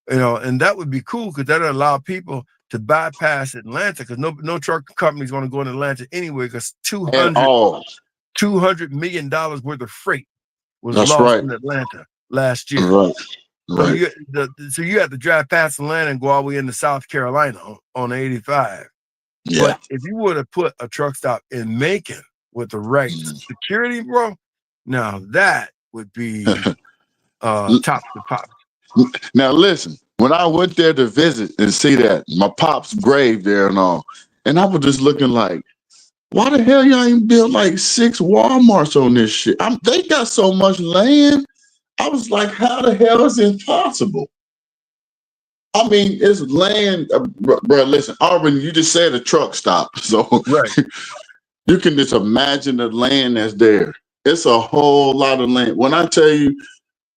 and that would be cool, because that would allow people to bypass Atlanta, because no truck company is going to go in Atlanta anyway, because At all. $200 million worth of freight was That's lost right. in Atlanta last year. Right. So Right. you have to drive past Atlanta and go all the way into South Carolina on 85. Yeah. But if you would have put a truck stop in Macon with the right security, bro, now that would be top to pop. Now listen, when I went there to visit and see that, my pop's grave there and all, and I was just looking like, why the hell y'all ain't built like 6 Walmarts on this shit? They got so much land. I was like, how the hell is it possible? I mean, it's land, bro. Listen, Auburn, you just said a truck stop, so Right. you can just imagine the land that's there. It's a whole lot of land. When I tell you,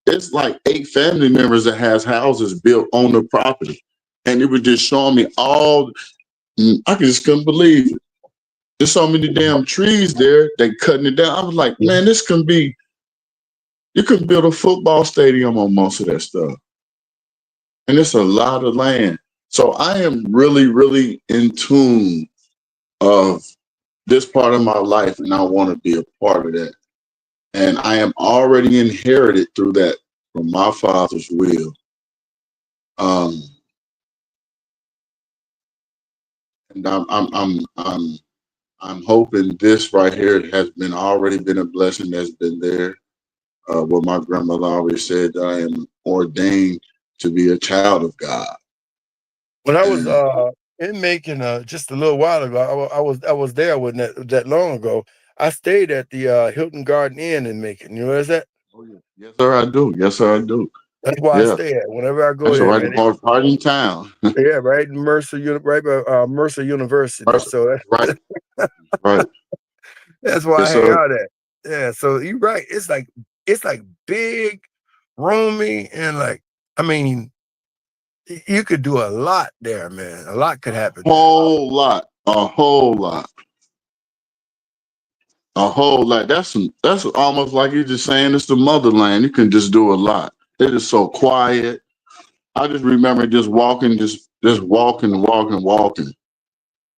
it's like 8 family members that has houses built on the property, and it was just showing me all. I just couldn't believe it. There's so many damn trees there. They cutting it down. I was like, man, this can be. You can build a football stadium on most of that stuff, and it's a lot of land. So I am really, really in tune of this part of my life, and I want to be a part of that. And I am already inherited through that from my father's will. Um, and I'm hoping this right here has been already been a blessing that's been there. What my grandmother always said, that I am ordained to be a child of God. When I was And in Macon just a little while ago, I was there when that long ago. I stayed at the Hilton Garden Inn in Macon. You know where's that? oh yeah, yes sir, I do. Yes sir, I do. That's why I Yeah, stay at whenever I go that's there, right, man. right in town. Yeah, right in right by Mercer University. Right, So right, right. that's why I Yes hang sir. out at. Yeah, so you're right. It's like big, roomy, and like I mean, you could do a lot there, man. A lot could happen there. Whole lot, a whole lot, a whole lot. That's almost like you're just saying it's the motherland. You can just do a lot. It is so quiet. I just remember just walking, just walking,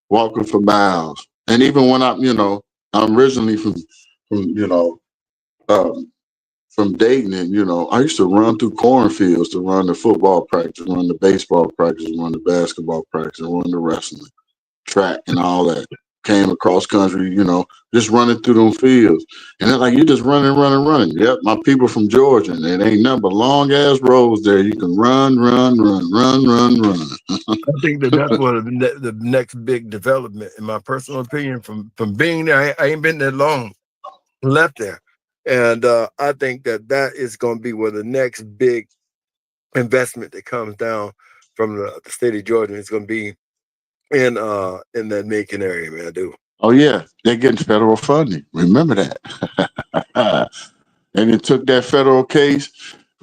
walking for miles. And even when I'm originally from um, from Dayton, and I used to run through cornfields to run the football practice, run the baseball practice, run the basketball practice, and run the wrestling track and all that. Came across country, just running through them fields. And they're like, you just running. Yep, my people from Georgia, and it ain't nothing but long ass roads there. You can run. I think that's one of the next big development, in my personal opinion. From being there, I ain't been that long left there, and I think that is going to be where the next big investment that comes down from the state of Georgia is going to be in that Macon area, man. I do. Oh yeah, they're getting federal funding. Remember that. And it took that federal case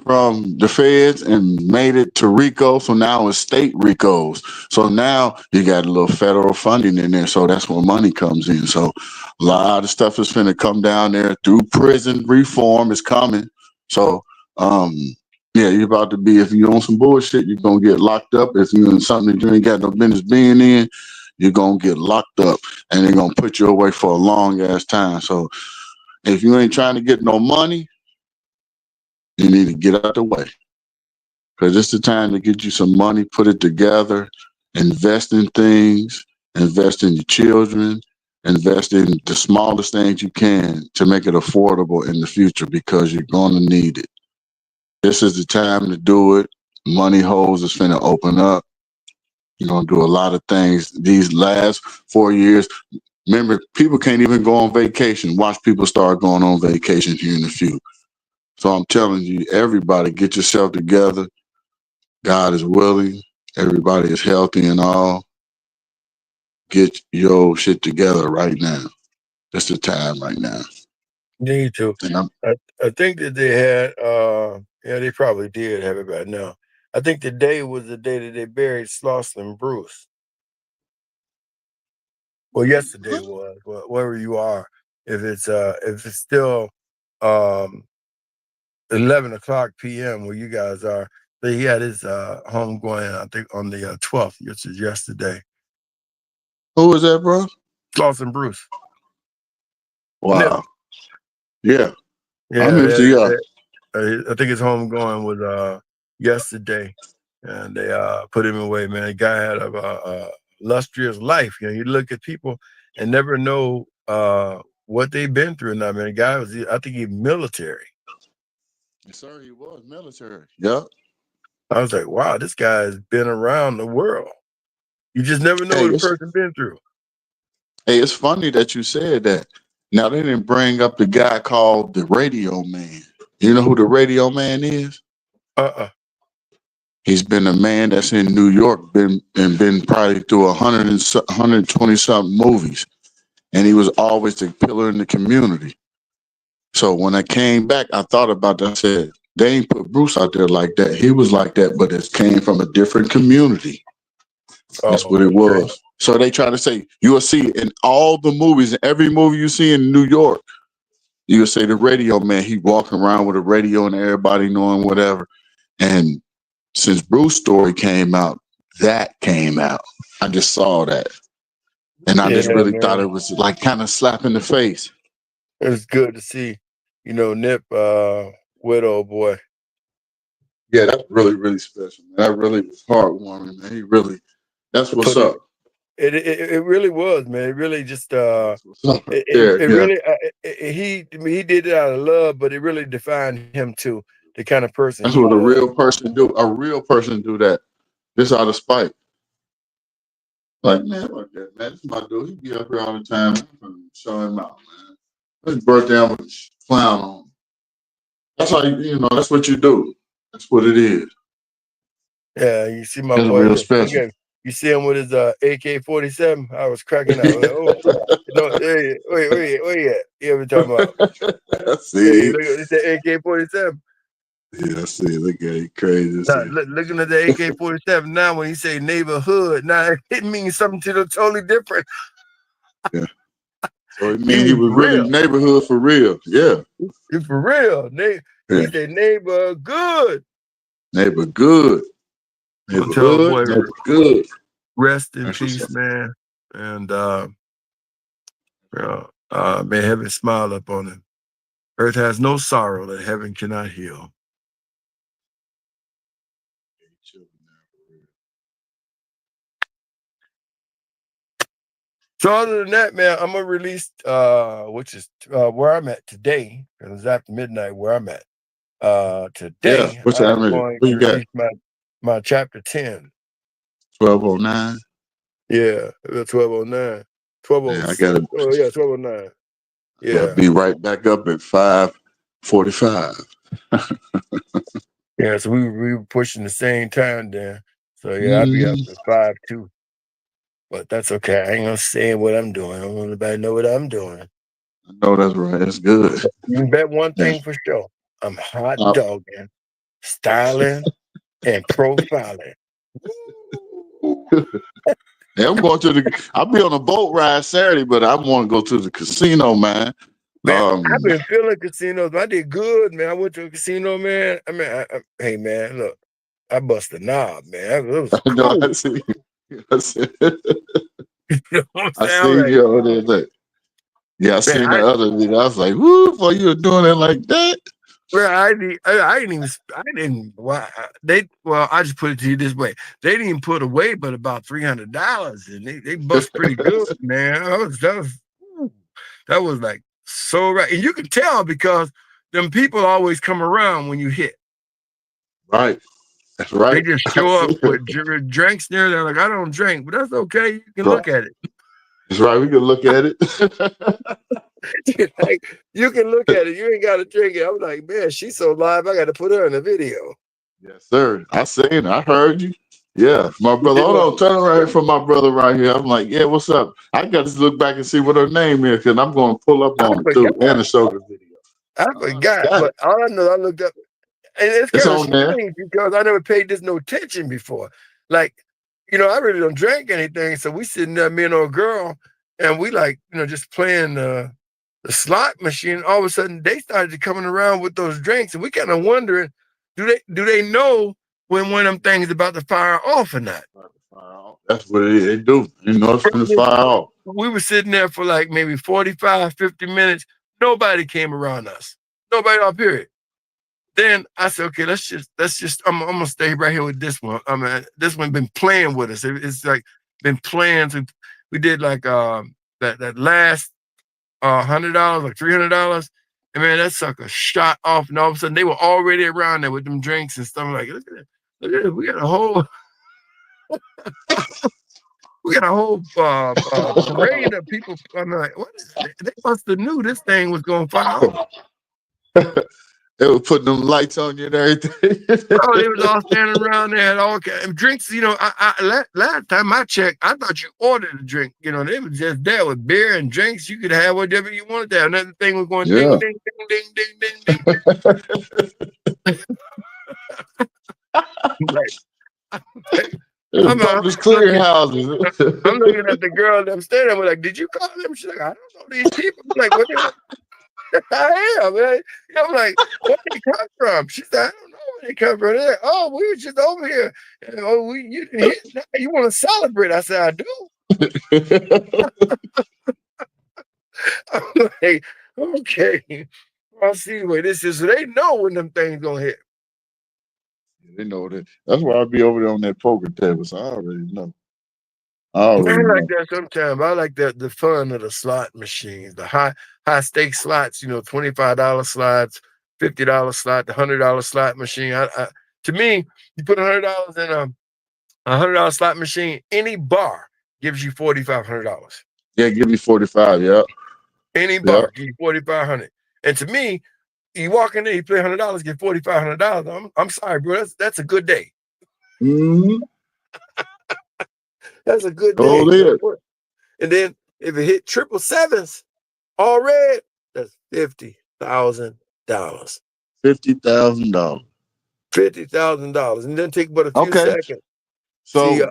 from the feds and made it to RICO. So now it's state RICOs. So now you got a little federal funding in there. So that's where money comes in. So a lot of stuff is finna come down there through prison reform is coming. So yeah, you're about to be, if you on some bullshit, you're gonna get locked up. If you're in something that you ain't got no business being in, you're gonna get locked up and they're gonna put you away for a long ass time. So if you ain't trying to get no money, you need to get out the way. Because it's the time to get you some money, put it together, invest in things, invest in your children, invest in the smallest things you can to make it affordable in the future, because you're going to need it. This is the time to do it. Money holes is finna open up. You're going to do a lot of things. These last 4 years, remember, people can't even go on vacation. Watch people start going on vacation here in the future. So I'm telling you, everybody, get yourself together. God is willing. Everybody is healthy and all. Get your shit together right now. That's the time right now. Need to. And I think that they had. Yeah, they probably did have it by now. I think today was the day that they buried Slauson Bruce. Well, yesterday was. Wherever you are, if it's still 11:00 p.m. where you guys are, but he had his home going, I think, on the 12th, which is yesterday. who was that, bro? Slauson Bruce. Wow. Yeah. Yeah, I missed you. Yeah. I think his home going was yesterday, and they put him away. Man, the guy had a illustrious life. You look at people and never know what they've been through. Now, man, the guy was, I think, he military. Yes, sir, he was military. Yeah. I was like, wow, this guy's been around the world. You just never know what a person been through. Hey, it's funny that you said that. Now, they didn't bring up the guy called the Radio Man. You know who the Radio Man is? He's been a man that's in New York, been probably through 120 something movies, and he was always the pillar in the community. So when I came back, I thought about that. I said, they ain't put Bruce out there like that. He was like that, but it came from a different community. That's what it was. So they try to say, you will see in all the movies, every movie you see in New York, you will say the radio man, he walking around with a radio and everybody knowing whatever. And since Bruce's story came out, that came out. I just saw that. And I just really thought it was like kind of slap in the face. It was good to see, you know, Nip, widow boy. Yeah, that's really, really special, man. That really was heartwarming, man. He really, that's what's up. It really was, man. It really just he did it out of love, but it really defined him too, the kind of person. That's what a real person do. A real person do that. Just out of spite. Like, man, fuck that, man. This is my dude. He be up here all the time. I'm show him out, man. His birthday, I'm gonna clown on him. That's how you know. That's what you do. That's what it is. Yeah, you see my boy. Real special. Again, you see him with his AK-47. I was cracking out. Like, oh, where you at? You ever talking about? I see. It's the AK-47. Yeah, I see. Look at it, crazy. Now, looking at the AK-47 now, when you say neighborhood, now it means something totally different. Yeah. So it means he was really neighborhood for real. Yeah. It's for real. He said neighbor good. Neighbor good. Neighbor good. Rest in peace, man. And may heaven smile upon him. Earth has no sorrow that heaven cannot heal. So other than that, man, I'm gonna release which is where I'm at today, because it's after midnight where I'm at. Today, yeah, what's I'm going to release my chapter 10. 1209. Yeah, 1209. 1209. Yeah, I got it. Oh yeah, 1209. Yeah, I'll be right back up at 5:45. Yeah, so we were pushing the same time then. So yeah, I'll be up at 5:02. But that's okay. I ain't gonna say what I'm doing. I don't want anybody to know what I'm doing. I know that's right. That's good. You can bet one thing for sure. I'm hot dogging, styling, and profiling. Yeah, I'm going to I'll be on a boat ride Saturday, but I want to go to the casino, man. Man, I've been feeling casinos. I did good, man. I went to a casino, man. I mean, hey, man, look, I bust a knob, man. It was cool. No, I see. I see. You know what I'm I see you over there. Like, yeah, I seen the other video. I was like, "Woo!" For you doing it like that. Well, I didn't. Well, I just put it to you this way: they didn't even put away, but about $300, and they bust pretty good, man. That was like so right, and you can tell because them people always come around when you hit. Right. That's right. They just show up with drinks there. They're like, I don't drink, but that's okay. You can look at it. That's right. We can look at it. Like, you can look at it. You ain't got to drink it. I'm like, man, she's so live. I got to put her in the video. Yes, sir. I seen it. I heard you. Yeah, my brother. Hold on. Turn around here for my brother right here. I'm like, yeah, what's up? I got to look back and see what her name is because I'm going to pull up on it too and show the video. I forgot, but all I know, I looked up. And it's kind of strange because I never paid this no attention before. Like, you know, I really don't drink anything. So we sitting there, me and old girl, and we like, you know, just playing the slot machine. All of a sudden, they started coming around with those drinks, and we kind of wondering, do they know when one of them things is about to fire off or not? That's what it is. They do. You know, it's going to fire off. We were sitting there for like maybe 45, 50 minutes. Nobody came around us. Nobody off period. Then I said, okay, let's just, I'm gonna stay right here with this one. I mean, this one been playing with us. It's like been playing. So we did like that last $100, like $300, and man, that sucker shot off, and all of a sudden they were already around there with them drinks and stuff. Like, look at it, we got a whole, parade of people. I'm like, what is it? They must have knew this thing was gonna fire off. They were putting them lights on you and everything. Oh, they was all standing around there and all kind of drinks. You know, last time I checked, I thought you ordered a drink. You know, they was just there with beer and drinks. You could have whatever you wanted to have. And that thing was going Yeah. ding, ding, ding, ding, ding, ding, ding. It was public clearinghouses. I'm looking at the girl upstairs. I'm like, did you call them? She's like, I don't know these people. I'm like, what? I am, man. I'm like, where they come from? She said, I don't know where they come from. They're like, oh, we were just over here. And, oh, you didn't hit. You want to celebrate? I said, I do. I'm like, okay. I see the way this is. So they know when them things gonna hit. They know that. That's why I be over there on that poker table. So I already know. I like that sometimes. I like the fun of the slot machines, the high stakes slots. You know, $25 slots, $50 slot, the $100 slot machine. To me, you put $100 in a $100 slot machine. Any bar gives you $4,500. Yeah, give me 45. Yeah. Any bar give you $4,500. And to me, you walk in there, you play $100, get $4,500. I'm sorry, bro. That's a good day. Mm-hmm. That's a good day. Oh, yeah. And then if it hit 777s, all red, that's $50,000. $50,000. $50,000. And then take but a few seconds. So see,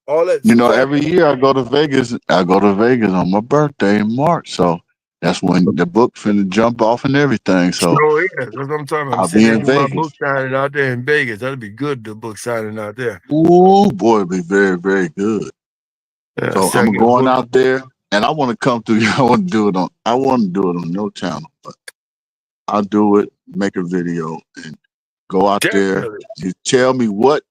all that. You know, every year I go to Vegas. I go to Vegas on my birthday in March. So that's when the book finna jump off and everything. So yeah, that's what I'm talking about. I'll be in my Vegas. book signing out there in Vegas. That'd be good. The book signing out there. Ooh, boy, it'd be very, very good. Yeah, so I'm going out there, and I want to come through. I want to do it on your channel, but I'll do it. Make a video and go out there. You tell me what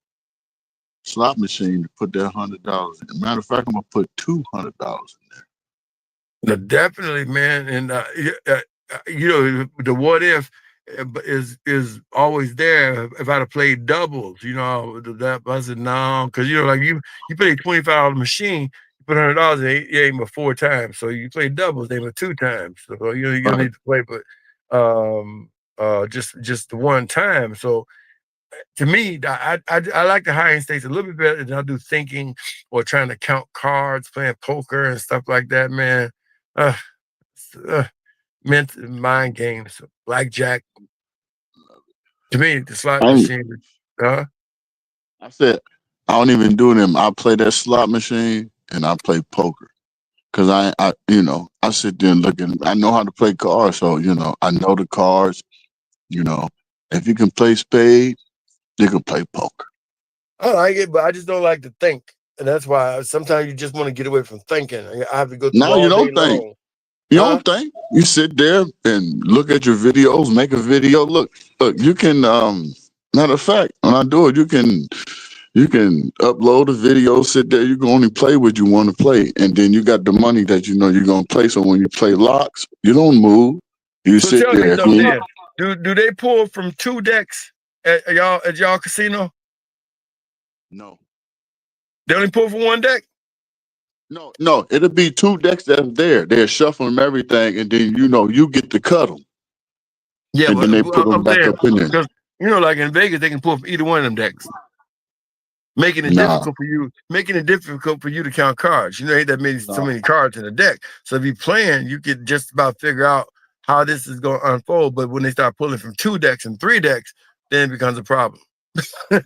slot machine to put that $100 in. Matter of fact, I'm gonna put $200 in there. No, definitely, man. And you know, the what if is always there. If I'd have played doubles, you know, that I said no, because you know, like you play $25 machine, you put $100 in, you aim it 4 times. So you play doubles, aim it 2 times. So you know, you're gonna need to play, but just the 1 time. So to me, I like the high end stakes a little bit better than I do thinking or trying to count cards, playing poker and stuff like that, man. Mind games, blackjack. To me, the slot machine. I said I don't even do them. I play that slot machine and I play poker because I sit there and look and I know how to play cards. So you know, I know the cards. You know, if you can play spades, you can play poker. I like it, but I just don't like to think. And that's why sometimes you just want to get away from thinking. I have to go through no, you don't think. Long. You don't think. You sit there and look at your videos, make a video. Look, you can matter of fact, when I do it, you can upload a video, sit there, you can only play what you want to play. And then you got the money that you know you're gonna play. So when you play locks, you don't move. You sit there. Do they pull from 2 decks at y'all casino? No. They only pull from 1 deck? No, it'll be 2 decks that's there. They're shuffling everything, and then you know you get to cut them. Yeah, and then they put them back up in there. Because you know, like in Vegas, they can pull from either one of them decks, making it difficult for you to count cards. You know, ain't that many so many cards in a deck. So if you're playing, you could just about figure out how this is going to unfold. But when they start pulling from 2 decks and 3 decks, then it becomes a problem.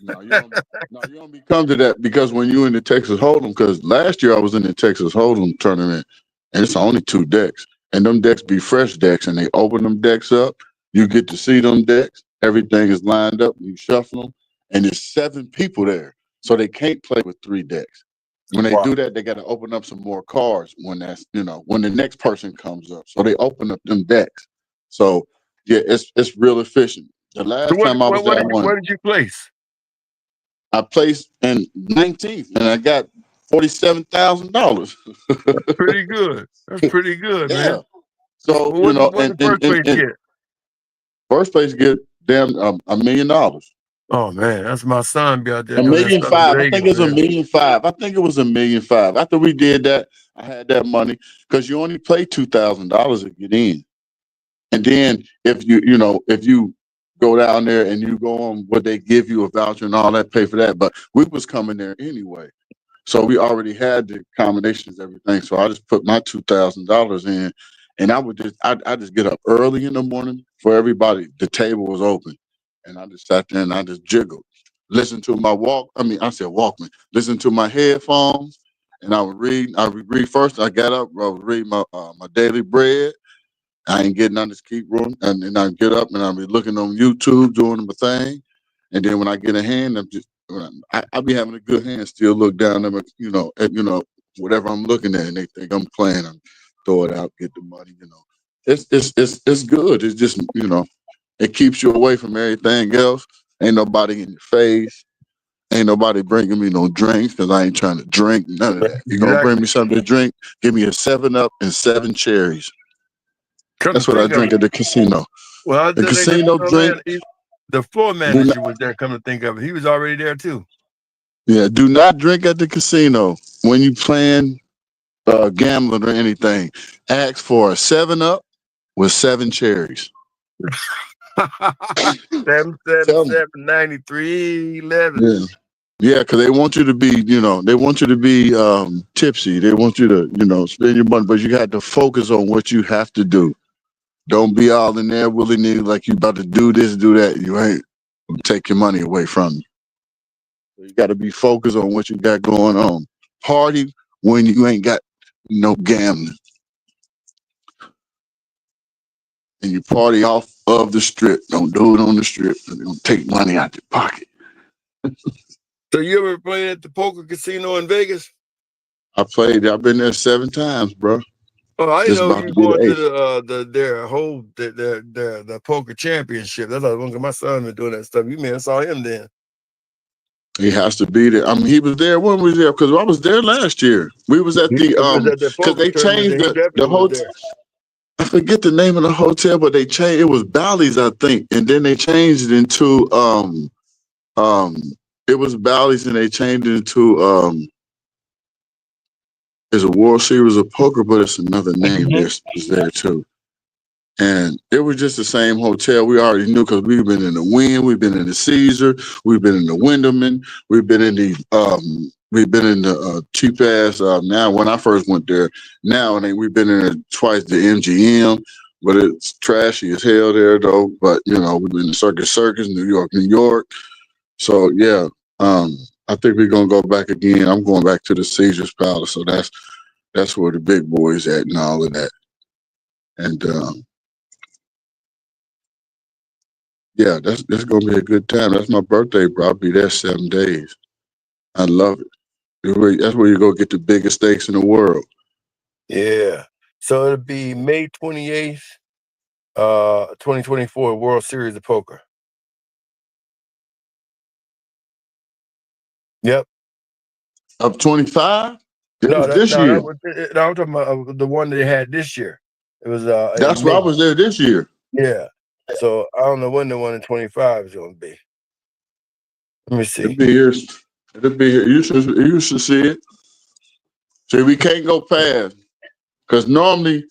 No, you don't become to that because when you in the Texas Hold'em, because last year I was in the Texas Hold'em tournament and it's only 2 decks and them decks be fresh decks and they open them decks up, you get to see them decks, everything is lined up, you shuffle them, and there's 7 people there, so they can't play with 3 decks. When they do that, they got to open up some more cards when that's, you know, when the next person comes up, so they open up them decks. So yeah, it's real efficient. The last time I was there, where did you place? I placed in 19th, and I got $47,000. That's pretty good. That's pretty good, man. So you know, and first place get? First place get damn $1 million. Oh man, that's my son be out there. $1.5 million. I think it's $1.5 million. I think it was $1.5 million. After we did that, I had that money because you only play $2,000 to get in, and then if you go down there and you go on what they give you a voucher and all that, pay for that. But we was coming there anyway. So we already had the accommodations, everything. So I just put my $2,000 in, and I just get up early in the morning for everybody. The table was open, and I just sat there and I just jiggled, listen to my Walkman, listen to my headphones, and I would read. I would read first. I got up, I would read my daily bread. I ain't getting on this keep room, and then I get up and I'll be looking on YouTube doing my thing, and then when I get a hand, I be having a good hand. Still look down at whatever I'm looking at, and they think I'm playing. I throw it out, get the money. It's good. It's just it keeps you away from everything else. Ain't nobody in your face. Ain't nobody bringing me no drinks because I ain't trying to drink. None of that. You gonna bring me something to drink? Give me a 7-Up and 7 cherries. That's what I drink at the casino. Well, the casino drink. The floor manager was there. Come to think of it, he was already there too. Yeah, do not drink at the casino when you playing gambling or anything. Ask for a 7-Up with 7 cherries. 7-7-7-93-11. Yeah, because they want you to be, tipsy. They want you to, spend your money, but you got to focus on what you have to do. Don't be all in there willy-nilly like you about to do this, do that. You ain't take your money away from you. So you got to be focused on what you got going on. Party when you ain't got no gambling. And you party off of the strip. Don't do it on the strip. Don't take money out your pocket. So you ever played at the poker casino in Vegas? I've been there 7 times, bro. Oh, I didn't know you going to the poker championship. That's like my son been doing that stuff. You may have saw him then. He has to be there. I mean, he was there when we was there because I was there last year. We was at because they changed the hotel. I forget the name of the hotel, but they changed. It was Bally's, I think, and then they changed it into it was Bally's, and they changed it into it's a World Series of Poker, but it's another name is there too. And it was just the same hotel. We already knew because we've been in the Wynn, we've been in the Caesar, we've been in the Wyndham, we've been in the cheap ass. Now, when I first went there, we've been in it twice, the MGM, but it's trashy as hell there though. But we've been in the Circus, New York. So yeah, I think we're gonna go back again. I'm going back to the Caesar's Palace, so that's where the big boys at and all of that. And yeah, that's gonna be a good time. That's my birthday, bro. I'll be there 7 days. I love it. That's where you go get the biggest stakes in the world. Yeah. So it'll be May 28th, 2024 World Series of Poker. Yep. Of 25? This year. I'm talking about the one they had this year. It was. That's why I was there this year. Yeah. So I don't know when the one in 25 is going to be. Let me see. It'll be here. You should see it. See, we can't go past because normally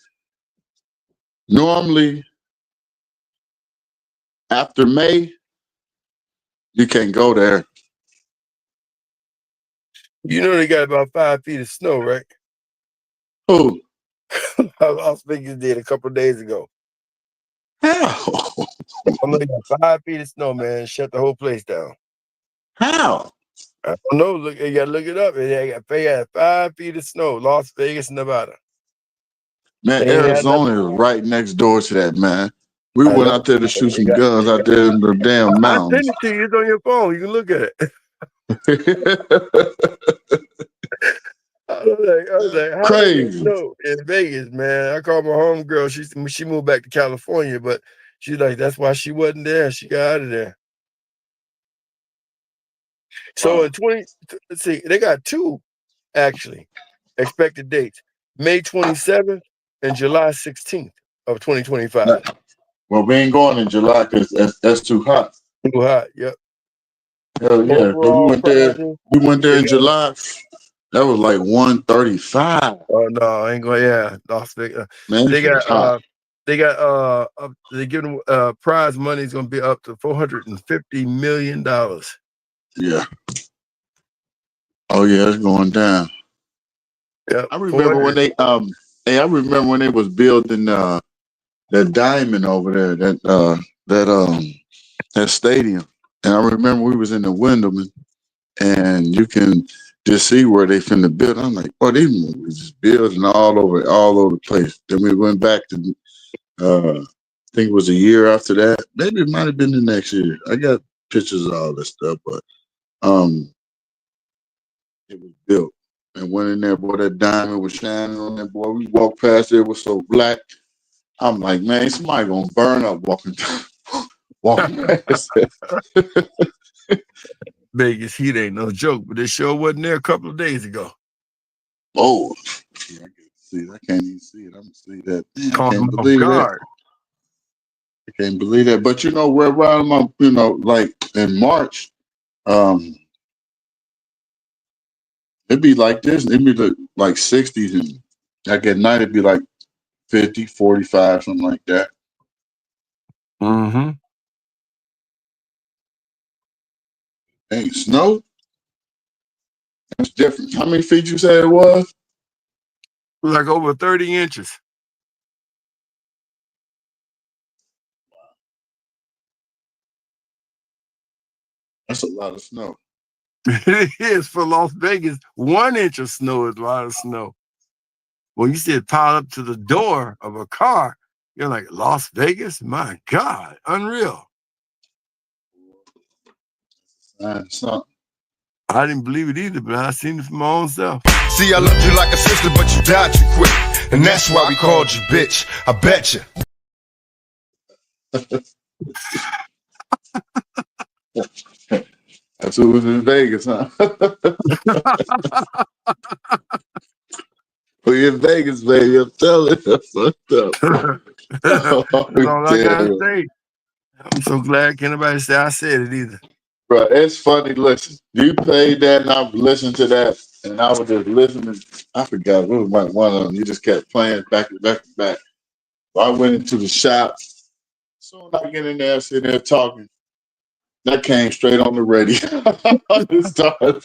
after May, you can't go there. You know they got about 5 feet of snow, right? Who? I was thinking did a couple of days ago. How? I'm looking at 5 feet of snow, man. Shut the whole place down. How? I don't know. Look, you gotta look it up. They got 5 feet of snow, Las Vegas, Nevada. Man, Arizona is right next door to that, man. We went out there to shoot some guns out there in the damn mountains. I sent it to you. It's on your phone. You can look at it. I was like, how crazy. In Vegas, man. I called my homegirl. She moved back to California, but she's like, that's why she wasn't there. She got out of there. So in let's see, they got 2 actually expected dates: May 27th and July 16th of 2025. Well, we ain't going in July because that's too hot. Too hot, yep. Hell yeah. We went there in July. That was like 135. Oh no, I ain't going. Yeah, Las Vegas. Man, they got They got they giving prize money is going to be up to $450 million. Yeah. Oh yeah, it's going down. Yeah, I remember when they hey, I remember when they was building that diamond over there, that stadium. And I remember we was in the Windleman, and you can just see where they finna build. I'm like, oh, these movies just building all over the place. Then we went back to I think it was a year after that. Maybe it might have been the next year. I got pictures of all this stuff, but it was built. And went in there, boy, that diamond was shining on that boy. We walked past it was so black. I'm like, man, somebody gonna burn up walking past it. Vegas heat ain't no joke, but this show wasn't there a couple of days ago. Oh, yeah, I can see it. I can't even see it. I'm gonna see that. Man, I Caught can't them off believe that. guard. I can't believe that. But you know, we're around my, like in March, it'd be like this. It'd be like 60s, and like at night it'd be like 50, 45, something like that. Mm-hmm. Hey, snow? That's different. How many feet you said it was? Like over 30 inches. That's a lot of snow. It is for Las Vegas. 1 inch of snow is a lot of snow. When you see it pile up to the door of a car, you're like, Las Vegas? My God, unreal. Something. I didn't believe it either, but I seen it for my own self. See, I loved you like a sister, but you died too quick. And that's why we called you bitch. I bet you. That's who was in Vegas, huh? We in Vegas, baby. I'm telling you. That's fucked up. That's all I gotta say. I'm so glad can't nobody say I said it either. Bro, it's funny. Listen, you played that, and I listened to that, and I was just listening. I forgot it was like one of them. You just kept playing back to back to back. So I went into the shop. Soon as I get in there, sitting there talking, that came straight on the radio. I just started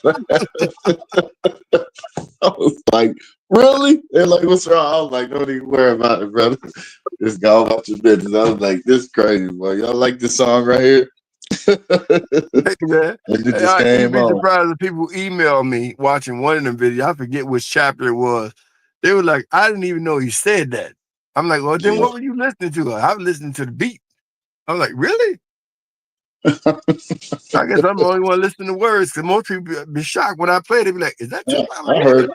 I was like, really? They're like, what's wrong? I was like, don't even worry about it, brother. Just go about your business. I was like, this crazy, boy. Y'all like this song right here? Hey, man. And it just I'd came be on. surprised if people email me watching one of them videos. I forget which chapter it was. They were like, I didn't even know he said that. I'm like, well, then what were you listening to? I was listening to the beat. I'm like, really? I guess I'm the only one listening to words, because most people be shocked when I play it. They be like, is that you? I'm like,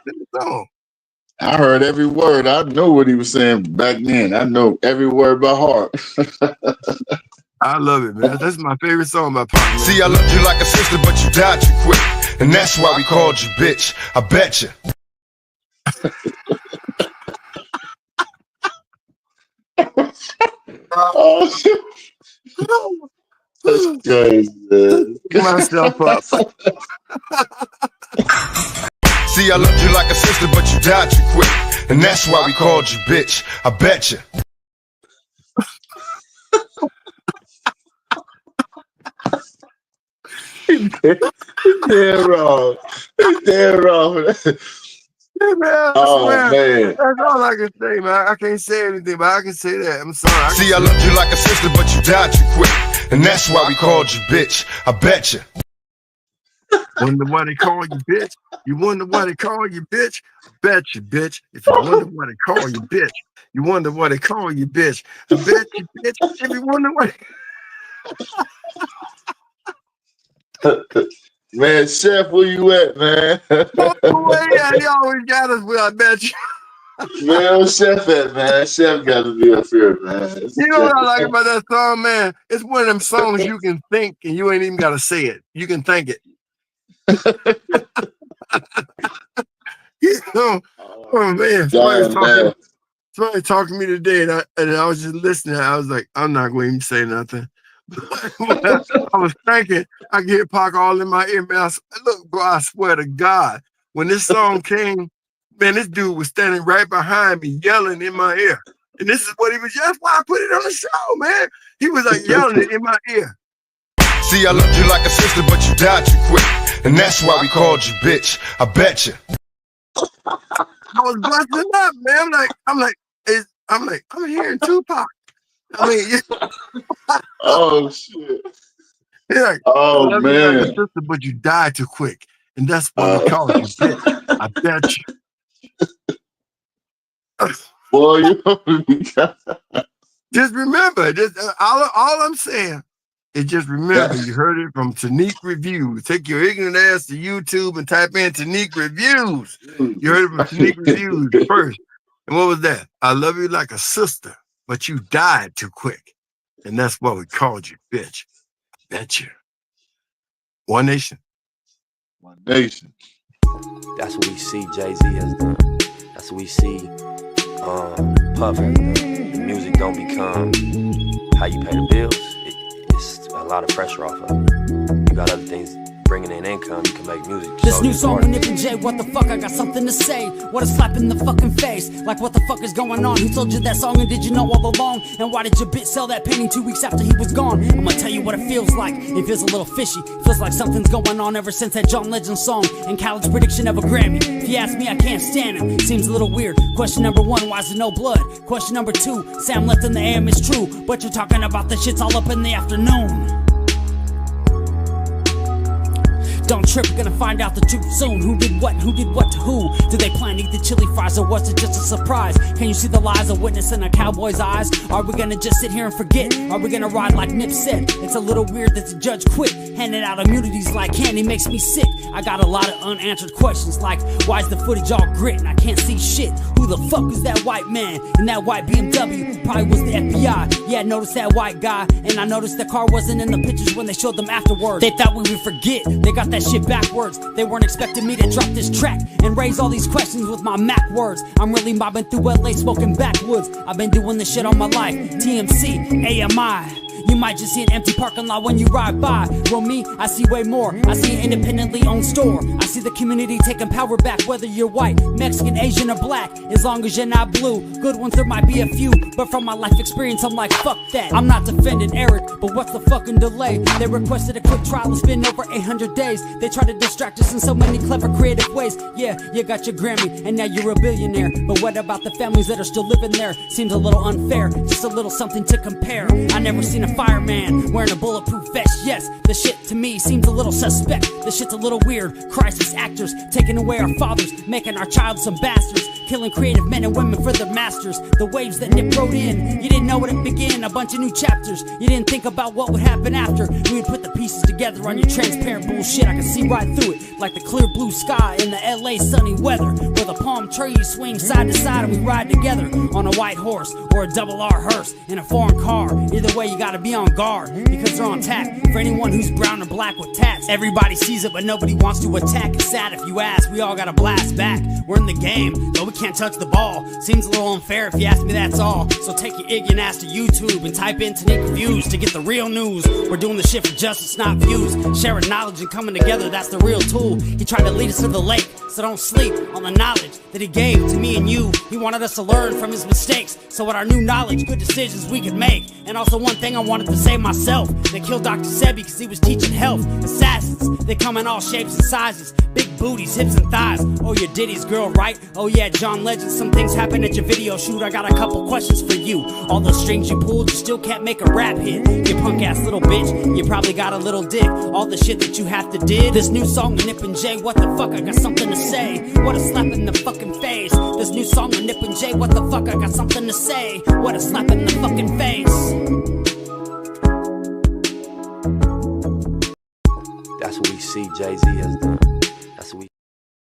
I heard every word. I know what he was saying back then. I know every word by heart. I love it, man. That's my favorite song by Pop. See, I loved you like a sister, but you died too quick. And that's why we called you bitch. I bet you. That's crazy, man. Get myself up. See, I loved you like a sister, but you died too quick. And that's why we called you bitch. I bet you. He's dead wrong. He's dead wrong. Hey, man, Oh, man. That's all I can say, man. I can't say anything, but I can say that. I'm sorry. See, I loved you like a sister, but you died too quick. And that's why we called you bitch. I bet you. Wonder why they call you bitch? You wonder why they call you bitch? I bet you, bitch. If you wonder why they call you bitch, you wonder why they call you bitch. I bet you, bitch. If you wonder why. Man, Chef, where you at, man? Yeah, he always got us with I bet you. Man, where Chef at, man? Chef got to be up here, man. You know what I like about that song, man? It's one of them songs you can think and you ain't even got to say it. You can think it. You know, oh man, somebody talked to me today, and I was just listening. I was like, I'm not going to even say nothing. I was thinking, I get Pac all in my ear, man. Look, bro, I swear to God, when this song came, man, this dude was standing right behind me, yelling in my ear. And this is what he was, that's why I put it on the show, man. He was like yelling it in my ear. See, I loved you like a sister, but you died too quick. And that's why we called you bitch. I bet you. I was busting up, man. I'm hearing Tupac. I mean, Oh shit. he's like, Oh I love you like a man. sister, but you died too quick. And that's why we called you bitch. I bet you. Boy, you Just remember, all I'm saying is just remember, you heard it from Tanique Reviews. Take your ignorant ass to YouTube and type in Tanique Reviews. You heard it from Tanique Reviews first. And what was that? I love you like a sister, but you died too quick. And that's why we called you bitch. I bet you. One nation. One nation. That's what we see Jay-Z has done. That's what we see Puff has done. The music don't become how you pay the bills. It's a lot of pressure off of it. You got other things bringing in income. You can make music. This new song with Nip and Jay, what the fuck, I got something to say. What a slap in the fucking face. Like what the fuck is going on? Who told you that song and did you know all along? And why did your bitch sell that painting 2 weeks after he was gone? I'm gonna tell you what it feels like. It feels a little fishy. Feels like something's going on ever since that John Legend song and Khaled's prediction of a Grammy. If you ask me, I can't stand him. Seems a little weird. Question number 1, why is there no blood? Question number 2, Sam left in the AM is true, but you're talking about the shits all up in the afternoon. Don't trip, you're gonna find out the truth soon. Who did what to who? Did they plan to eat the chili fries or was it just a surprise? Can you see the lies of witness in a cowboy's eyes? Are we gonna just sit here and forget? Are we gonna ride like Nip said? It's a little weird that the judge quit. Handing out immunities like candy makes me sick. I got a lot of unanswered questions like, why is the footage all grit and I can't see shit? Who the fuck is that white man in that white BMW? Probably was the FBI. Yeah, I noticed that white guy, and I noticed the car wasn't in the pictures when they showed them afterwards. They thought we would forget. They got that shit backwards. They weren't expecting me to drop this track and raise all these questions with my Mac words. I'm really mobbing through LA smoking backwoods. I've been doing this shit all my life. TMC, AMI. You might just see an empty parking lot when you ride by. Well, me, I see way more. I see an independently owned store. I see the community taking power back, whether you're white, Mexican, Asian, or black. As long as you're not blue. Good ones, there might be a few, but from my life experience, I'm like, fuck that. I'm not defending Eric, but what's the fucking delay? They requested a quick trial, it's been over 800 days. They try to distract us in so many clever, creative ways. Yeah, you got your Grammy, and now you're a billionaire. But what about the families that are still living there? Seems a little unfair, just a little something to compare. I never seen a fireman wearing a bulletproof vest. Yes, the shit to me seems a little suspect. The shit's a little weird. Crisis actors taking away our fathers, making our child some bastards, killing creative men and women for their masters. The waves that Nip wrote in, you didn't know it began. A bunch of new chapters. You didn't think about what would happen after. We would put the pieces together on your transparent bullshit. I can see right through it, like the clear blue sky in the LA sunny weather, where the palm trees swing side to side and we ride together on a white horse or a double R hearse in a foreign car. Either way, you gotta be on guard because they're on tap for anyone who's brown or black with tats. Everybody sees it, but nobody wants to attack. It's sad if you ask. We all gotta blast back. We're in the game, though we can't touch the ball. Seems a little unfair if you ask me, that's all. So take your ignorant ass to YouTube and type in Tanique Reviews to get the real news. We're doing the shit for justice, not views. Sharing knowledge and coming together, that's the real tool. He tried to lead us to the lake, so don't sleep on the knowledge that he gave to me and you. He wanted us to learn from his mistakes, so with our new knowledge, good decisions we could make. And also one thing I wanted to say myself, they killed Dr. Sebi because he was teaching health. Assassins, they come in all shapes and sizes, big booties, hips and thighs. Oh, you're Diddy's girl, right? Oh yeah, John Legend, some things happen at your video shoot. I got a couple questions for you. All those strings you pulled, you still can't make a rap hit. You punk ass little bitch, you probably got a little dick. All the shit that you have to did. This new song with Nip and Jay, what the fuck, I got something to say. What a slap in the fucking face. This new song with Nip and Jay, what the fuck, I got something to say. What a slap in the fucking face. That's what we see Jay-Z has done.